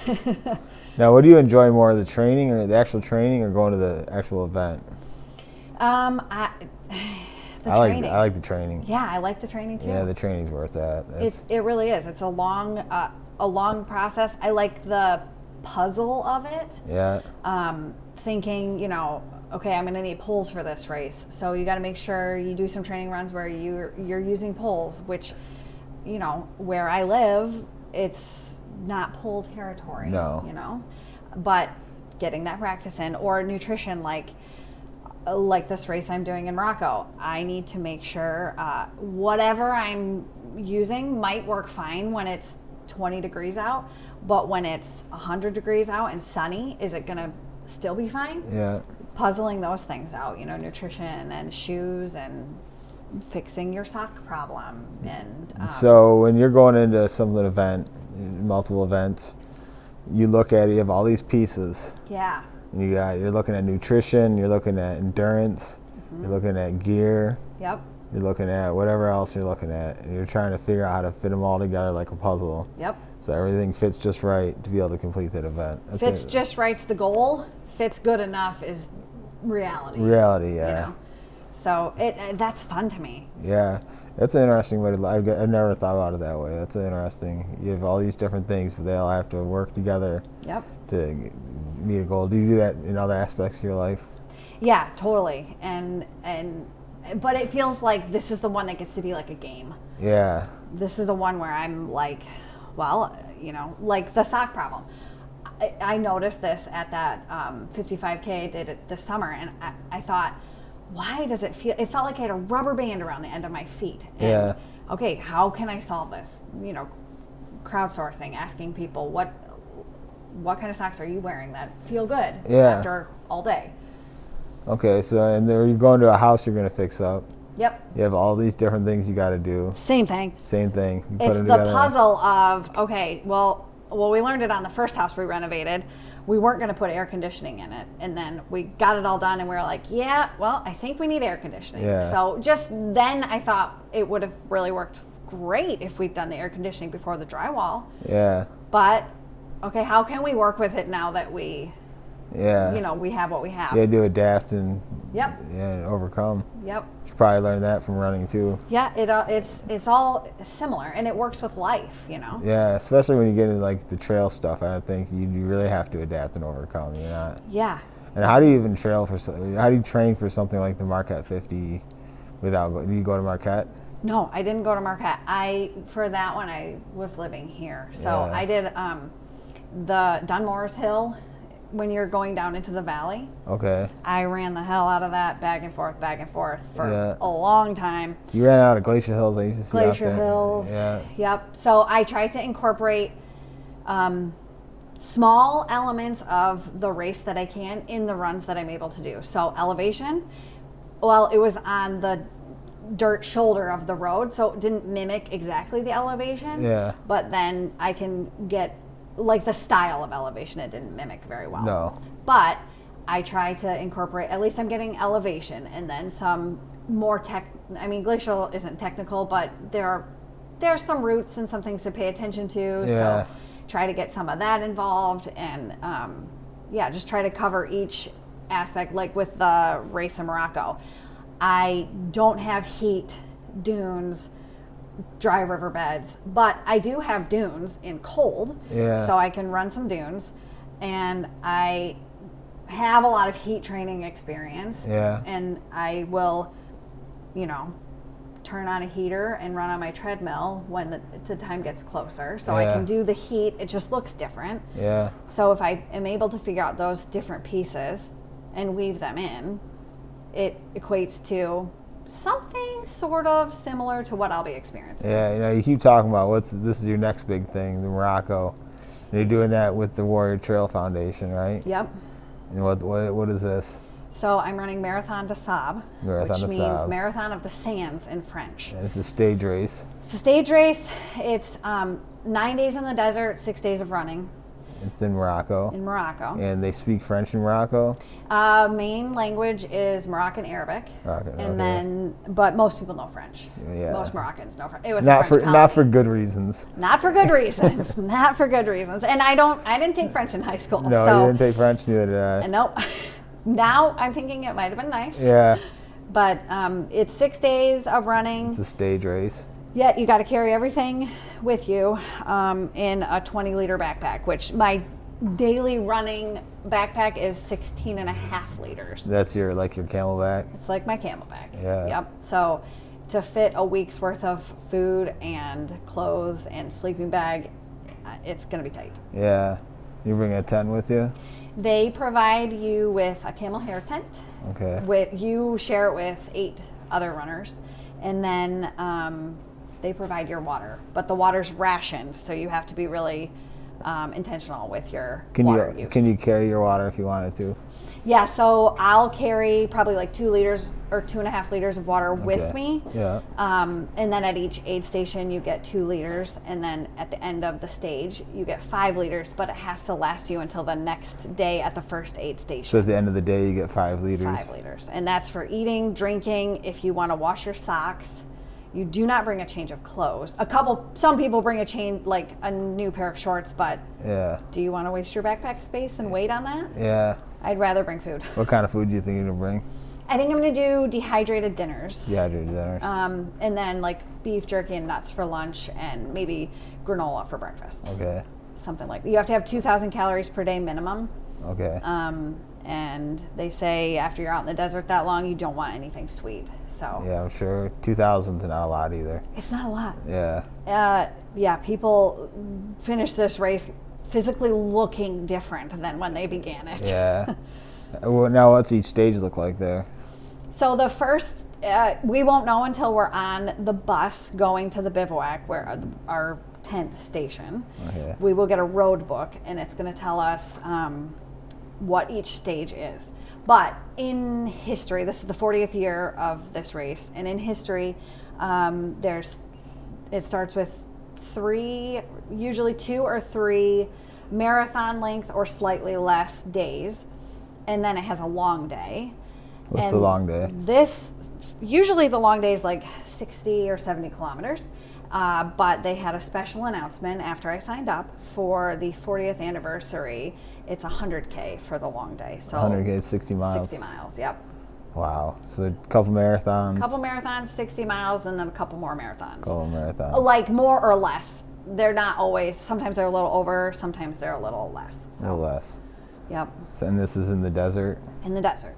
Now, what do you enjoy more, the training or the actual training, or going to the actual event? The I training. like the training. Yeah, I like the training too. Yeah, the training's worth that. It really is. It's a long process. I like the puzzle of it. Yeah. Thinking, okay, I'm going to need poles for this race. So you got to make sure you do some training runs where you're using poles, which, where I live, it's not pole territory. No. But getting that practice in, or nutrition, like this race I'm doing in Morocco, I need to make sure whatever I'm using might work fine when it's 20 degrees out, but when it's 100 degrees out and sunny, is it going to still be fine? Yeah. Puzzling those things out, nutrition and shoes and fixing your sock problem. And so when you're going into some event, multiple events, you look at it, you have all these pieces. Yeah. And you're looking at nutrition, you're looking at endurance, you're looking at gear. Yep. You're looking at whatever else you're looking at. And you're trying to figure out how to fit them all together like a puzzle. Yep. So everything fits just right to be able to complete that event. Fits just right's the goal. Fits good enough is reality. Reality, yeah. So that's fun to me. Yeah, that's an interesting way to. I've never thought about it that way. That's interesting. You have all these different things, but they all have to work together. Yep. To meet a goal. Do you do that in other aspects of your life? Yeah, totally. But it feels like this is the one that gets to be like a game. Yeah. This is the one where I'm like, well, like the sock problem. I noticed this at that 55K I did it this summer, and I thought, why does it feel? It felt like I had a rubber band around the end of my feet. And, Yeah. okay, how can I solve this? Crowdsourcing, asking people what kind of socks are you wearing that feel good after all day. Okay, so and then you're going to a house you're going to fix up. Yep. You have all these different things you got to do. Same thing. Same thing. You put It's them the together. puzzle of, okay, well, well, we learned it on the first house we renovated. We weren't going to put air conditioning in it. And then we got it all done and we were like, yeah, well, I think we need air conditioning. Yeah. So just then I thought it would have really worked great if we'd done the air conditioning before the drywall. Yeah. But, okay, how can we work with it now that we, we have what we have? You had to adapt and and overcome. Yep. You probably learned that from running too. Yeah, it's all similar, and it works with life, Yeah, especially when you get into like the trail stuff. I think you really have to adapt and overcome. You're not. Yeah. And how do you even how do you train for something like the Marquette 50 without? Do you go to Marquette? No, I didn't go to Marquette. For that one, I was living here, so I did the Dunmore's Hill. When you're going down into the valley. Okay. I ran the hell out of that back and forth for a long time. You ran out of Glacier Hills. I used to see Glacier out there. Hills. Yeah. Yep. So I tried to incorporate small elements of the race that I can in the runs that I'm able to do. So elevation, well, it was on the dirt shoulder of the road, so it didn't mimic exactly the elevation. Yeah. But then I can get like the style of elevation, it didn't mimic very well. No. But I try to incorporate, at least I'm getting elevation and then some more glacial isn't technical, but there's some routes and some things to pay attention to. Yeah. So try to get some of that involved and just try to cover each aspect. Like with the race in Morocco, I don't have heat, dunes, dry riverbeds, but I do have dunes in cold, so I can run some dunes, and I have a lot of heat training experience, and I will, turn on a heater and run on my treadmill when the time gets closer, so I can do the heat. It just looks different. So if I am able to figure out those different pieces and weave them in, it equates to something sort of similar to what I'll be experiencing. Yeah, you keep talking about this is your next big thing, the Morocco. And you're doing that with the Warrior Trail Foundation, right? Yep. And what is this? So I'm running Marathon Des Sables, which means Marathon of the Sands in French. And it's a stage race. It's a stage race. It's 9 days in the desert, 6 days of running. It's in Morocco. In Morocco. And they speak French in Morocco? Main language is Moroccan Arabic. But most people know French. Yeah. Most Moroccans know French. It was not for good reasons. Not for good reasons. Not for good reasons. And I didn't take French in high school. No, you didn't take French, neither did I. Nope. Now I'm thinking it might have been nice. Yeah. But it's 6 days of running. It's a stage race. Yeah, you got to carry everything with you in a 20-liter backpack, which my daily running backpack is 16 and a half liters. That's your Camelback? It's like my Camelback. Yeah. Yep. So to fit a week's worth of food and clothes and sleeping bag, it's going to be tight. Yeah. You bring a tent with you? They provide you with a camel hair tent. Okay. You share it with 8 other runners, and then they provide your water, but the water's rationed, so you have to be really intentional with your water use. Can you carry your water if you wanted to? Yeah, so I'll carry probably like 2 liters or 2.5 liters of water with me. Yeah. And then at each aid station you get 2 liters, and then at the end of the stage you get 5 liters, but it has to last you until the next day at the first aid station. So at the end of the day you get 5 liters? 5 liters. And that's for eating, drinking, if you want to wash your socks. You do not bring a change of clothes. Some people bring a new pair of shorts, but do you want to waste your backpack space and wait on that? Yeah. I'd rather bring food. What kind of food do you think you're going to bring? I think I'm going to do dehydrated dinners. Dehydrated dinners. And then like beef jerky and nuts for lunch, and maybe granola for breakfast. Okay. Something like that. You have to have 2,000 calories per day minimum. Okay. And they say after you're out in the desert that long, you don't want anything sweet. So yeah, I'm sure 2,000's not a lot either. It's not a lot. Yeah. People finish this race physically looking different than when they began it. Yeah. Well, now what's each stage look like there? So the first, we won't know until we're on the bus going to the bivouac, where our tent station. Okay. We will get a road book, and it's going to tell us what each stage is. But in history, this is the 40th year of this race, and in history, it starts with usually 2 or 3 marathon length or slightly less days, and then it has a long day. What's a long day? Usually the long day is like 60 or 70 kilometers, but they had a special announcement after I signed up for the 40th anniversary. It's 100K for the long day. So 100K, 60 miles. 60 miles, yep. Wow. So a couple marathons. Couple marathons, 60 miles, and then a couple more marathons. Couple marathons. Like more or less. They're not always, sometimes they're a little over, sometimes they're a little less. So. A little less. Yep. So, and this is in the desert? In the desert.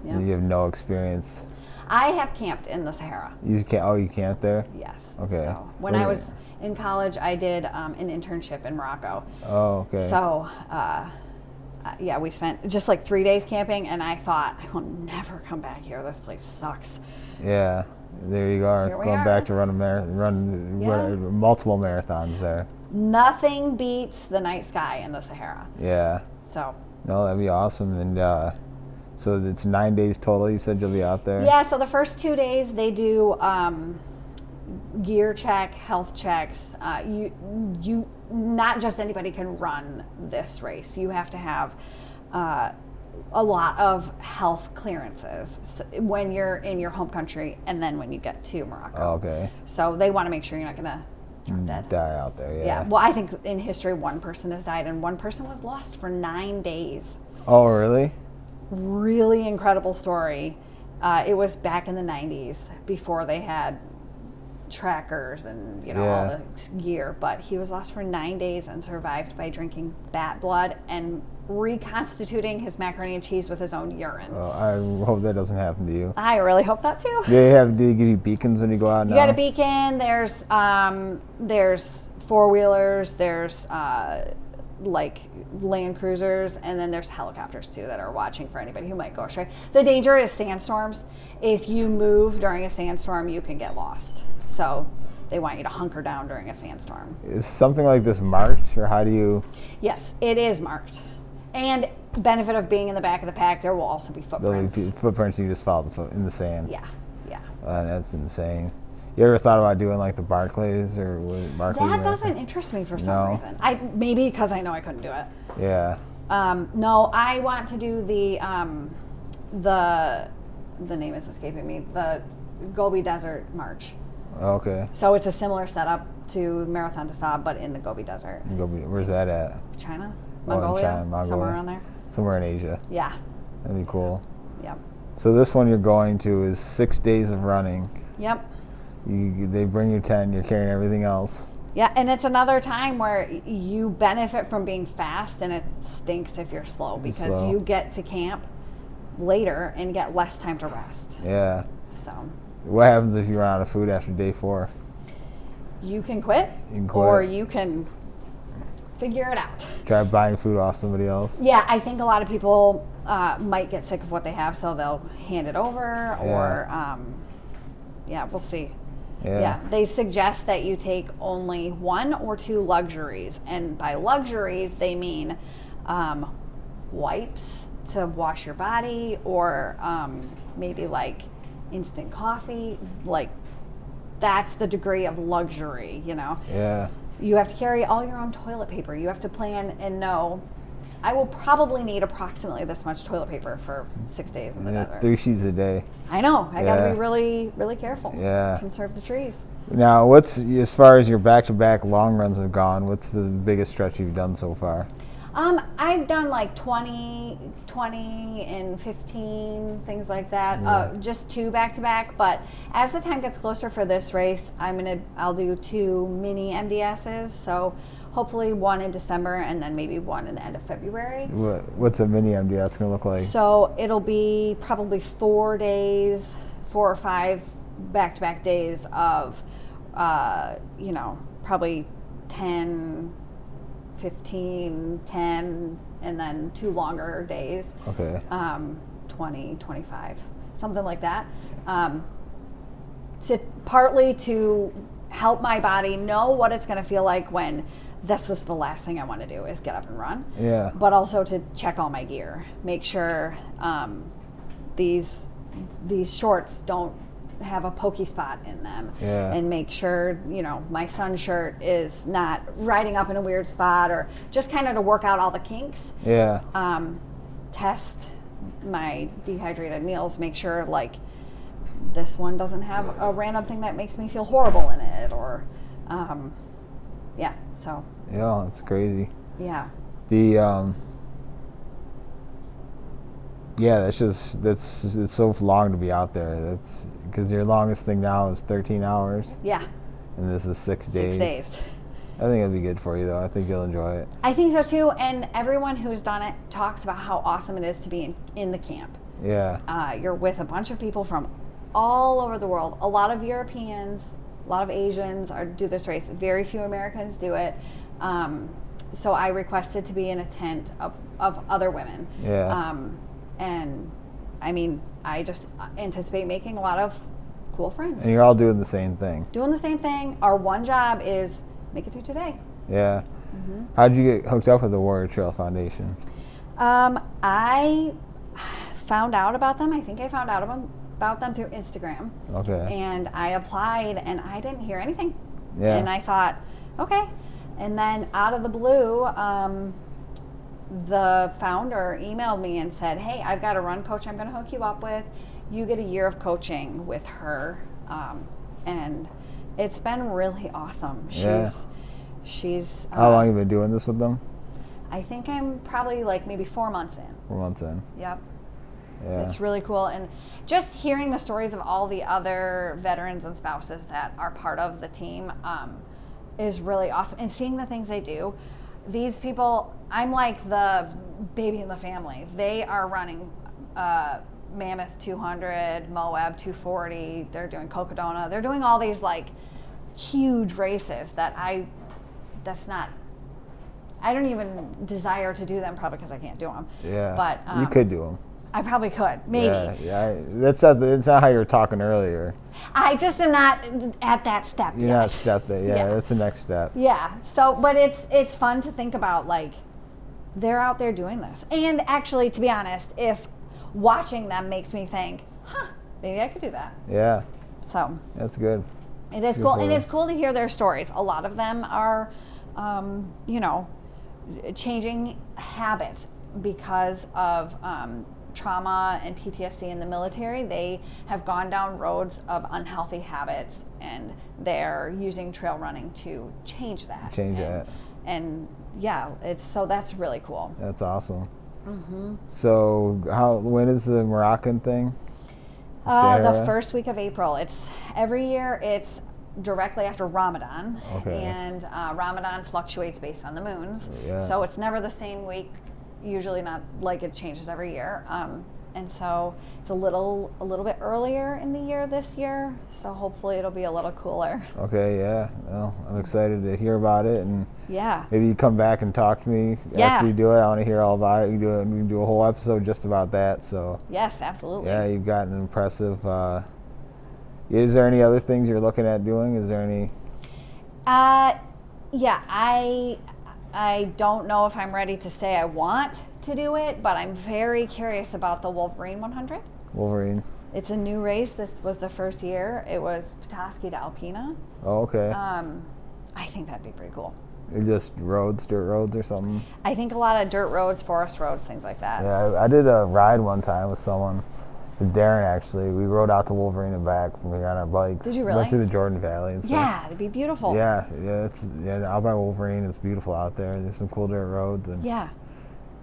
Yep. You have no experience? I have camped in the Sahara. You camped there? Yes. Okay. So when I was in college, I did an internship in Morocco. Oh, okay. So, yeah, we spent just like 3 days camping, and I thought, I will never come back here. This place sucks. Yeah. There you are, going back to run multiple marathons there. Nothing beats the night sky in the Sahara. Yeah. So. No, that'd be awesome. And so it's 9 days total. You said you'll be out there. Yeah. So the first 2 days they do gear check, health checks. You not just anybody can run this race. You have to have a lot of health clearances when you're in your home country, and then when you get to Morocco. Oh, okay. So they want to make sure you're not going to drop dead. Die out there, yeah. Yeah. Well, I think in history, one person has died, and one person was lost for 9 days. Oh, really? Really incredible story. It was back in the 90s before they had trackers and all the gear, but he was lost for 9 days and survived by drinking bat blood and reconstituting his macaroni and cheese with his own urine. Oh, I hope that doesn't happen to you. I really hope not too. Do they give you beacons when you go out now? You got a beacon. There's four-wheelers, there's like Land Cruisers, and then there's helicopters too that are watching for anybody who might go astray. The danger is sandstorms. If you move during a sandstorm, you can get lost. So they want you to hunker down during a sandstorm. Is something like this marked, or how do you? Yes, it is marked. And benefit of being in the back of the pack, there will also be footprints. Footprints, you just follow the foot in the sand. Yeah. That's insane. You ever thought about doing like the Barclays or Barclays? That doesn't interest me for some reason. Maybe because I know I couldn't do it. Yeah. No, I want to do the name is escaping me. The Gobi Desert March. Okay. So it's a similar setup to Marathon Des Sables, but in the Gobi Desert. Where's that at? China? Mongolia? Somewhere around there. Somewhere in Asia. Yeah. That'd be cool. Yep. So this one you're going to is 6 days of running. Yep. They bring your tent, you're carrying everything else. Yeah, and it's another time where you benefit from being fast, and it stinks if you're slow because you get to camp later and get less time to rest. Yeah. So. What happens if you run out of food after day 4? You can quit. Or you can figure it out. Try buying food off somebody else. Yeah, I think a lot of people might get sick of what they have, so they'll hand it over, or we'll see. Yeah, they suggest that you take only 1 or 2 luxuries, and by luxuries they mean wipes to wash your body, or maybe like instant coffee. Like that's the degree of luxury, Yeah. You have to carry all your own toilet paper. You have to plan and know, I will probably need approximately this much toilet paper for 6 days in the desert. 3 sheets a day. I know. I got to be really, really careful. Yeah. Conserve the trees. Now, as far as your back-to-back long runs have gone, what's the biggest stretch you've done so far? I've done like 20 and 15, things like that. Just 2 back-to-back. But as the time gets closer for this race, I'll do 2 mini MDSs. So hopefully 1 in December and then maybe 1 in the end of February. What's a mini MDS going to look like? So it'll be probably 4 or 5 back-to-back days of, probably 10, 15, 10, and then 2 longer days. Okay. 20, 25, something like that. Partly to help my body know what it's going to feel like when this is the last thing I want to do is get up and run. Yeah. But also to check all my gear, make sure these shorts don't have a pokey spot in them, Yeah. and make sure, my sun shirt is not riding up in a weird spot, or just kind of to work out all the kinks. Yeah. Test my dehydrated meals, make sure like this one doesn't have a random thing that makes me feel horrible in it, or so Yeah, it's crazy. yeah. It's so long to be out there. That's because your longest thing now is 13 hours, Yeah. and this is 6 days. 6 days. I think it'll be good for you, though. I think you'll enjoy it. I think so too, and everyone who's done it talks about how awesome it is to be in the camp. Yeah. You're with a bunch of people from all over the world. A lot of Europeans, a lot of Asians do this race. Very few Americans do it. So I requested to be in a tent of other women. Yeah. And I mean, I just anticipate making a lot of cool friends. And you're all doing the same thing. Doing the same thing. Our one job is make it through today. Yeah. Mm-hmm. How'd you get hooked up with the Warrior Trail Foundation? I found out about them. I think I found out about them through Instagram. Okay. And I applied, and I didn't hear anything. Yeah. And I thought, okay. And then out of the blue, the founder emailed me and said, hey, I've got a run coach I'm going to hook you up with. You get a year of coaching with her. And it's been really awesome. She's How long have you been doing this with them? I think I'm probably like maybe 4 months in. 4 months in. Yep. Yeah. So it's really cool. And just hearing the stories of all the other veterans and spouses that are part of the team is really awesome. And seeing the things they do. These people, I'm like the baby in the family. They are running Mammoth 200, Moab 240. They're doing Cocodona. They're doing all these like huge races that I don't even desire to do them, probably because I can't do them. Yeah. But you could do them. I probably could, maybe. Yeah. That's not how you were talking earlier. I just am not at that step You're yet. not stepped there. Yeah, Yeah. that's the next step. Yeah. So, but it's fun to think about, like, they're out there doing this. And actually, to be honest, if watching them makes me think, maybe I could do that. Yeah. So That's good. it is Good cool. for And you. it's cool to hear their stories. A lot of them are, changing habits because of trauma and PTSD in the military. They have gone down roads of unhealthy habits, and they're using trail running to change that. And yeah, that's really cool. That's awesome. Mm-hmm. So when is the Moroccan thing? The Sahara? first week of April. It's every year. It's directly after Ramadan. Okay. And Ramadan fluctuates based on the moons. Yeah. So it's never the same week. Usually not, like, it changes every year. And so it's a little bit earlier in the year this year. So hopefully it'll be a little cooler. Okay, yeah. Well, I'm excited to hear about it, and Yeah. maybe you come back and talk to me after you do it. I want to hear all about it. We can do a whole episode just about that. So Yes, absolutely. yeah, you've got an impressive. Is there any other things you're looking at doing? Is there any? Yeah, I don't know if I'm ready to say I want to do it, but I'm very curious about the Wolverine 100. Wolverine. It's a new race. This was the first year. It was Petoskey to Alpena. Oh, okay. I think that'd be pretty cool. Just dirt roads or something? I think a lot of dirt roads, forest roads, things like that. Yeah, I did a ride one time with someone, with Darren actually. We rode out to Wolverine and back from here on our bikes. Did you really? Went through the Jordan Valley and stuff. Yeah, it'd be beautiful. Yeah, out by Wolverine, it's beautiful out there. There's some cool dirt roads. And Yeah.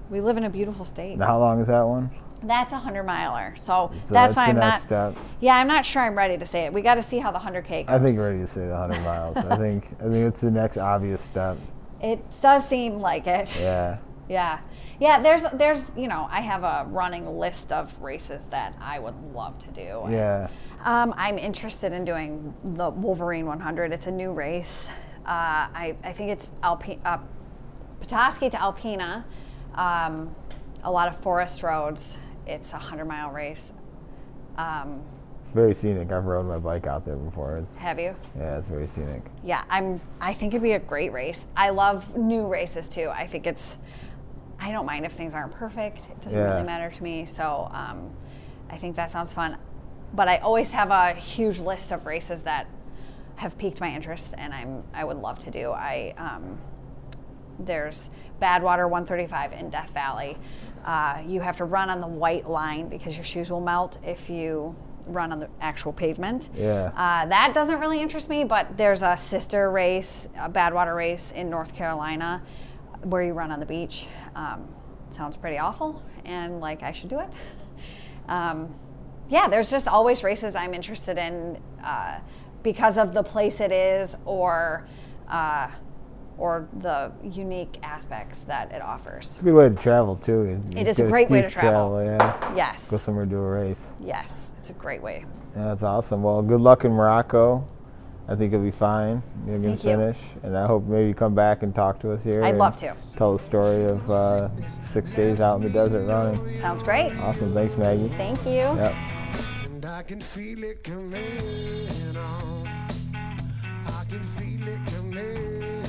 We live in a beautiful state. Now, how long is that one? That's a 100-miler. So So that's why the I'm next not. step. Yeah, I'm not sure I'm ready to say it. We got to see how the 100K goes. I think you're ready to say the 100 miles. I think it's the next obvious step. It does seem like it. Yeah. Yeah. There's I have a running list of races that I would love to do. Yeah. I'm interested in doing the Wolverine 100. It's a new race. I think it's Petoskey to Alpena. A lot of forest roads. It's a 100-mile race. It's very scenic. I've rode my bike out there before. Have you? Yeah, it's very scenic. Yeah, I think it'd be a great race. I love new races too. I think I don't mind if things aren't perfect. It doesn't really matter to me. So I think that sounds fun. But I always have a huge list of races that have piqued my interest, and I would love to do. There's Badwater 135 in Death Valley. You have to run on the white line because your shoes will melt if you run on the actual pavement. Yeah. That doesn't really interest me, but there's a sister race, a Badwater race in North Carolina where you run on the beach. Sounds pretty awful, and like I should do it. Yeah, there's just always races I'm interested in because of the place it is or the unique aspects that it offers. It's a good way to travel too. It is a great way to excuse travel. Yeah. Yes. Go somewhere to do a race. Yes, it's a great way. Yeah, that's awesome. Well, good luck in Morocco. I think you'll be fine. You're going to Thank you. finish. And I hope maybe you come back and talk to us here. I'd and love to. Tell the story of 6 days out in the desert running. Sounds great. Awesome. Thanks, Maggie. Thank you. Yep. And I can feel it coming on. I can feel it coming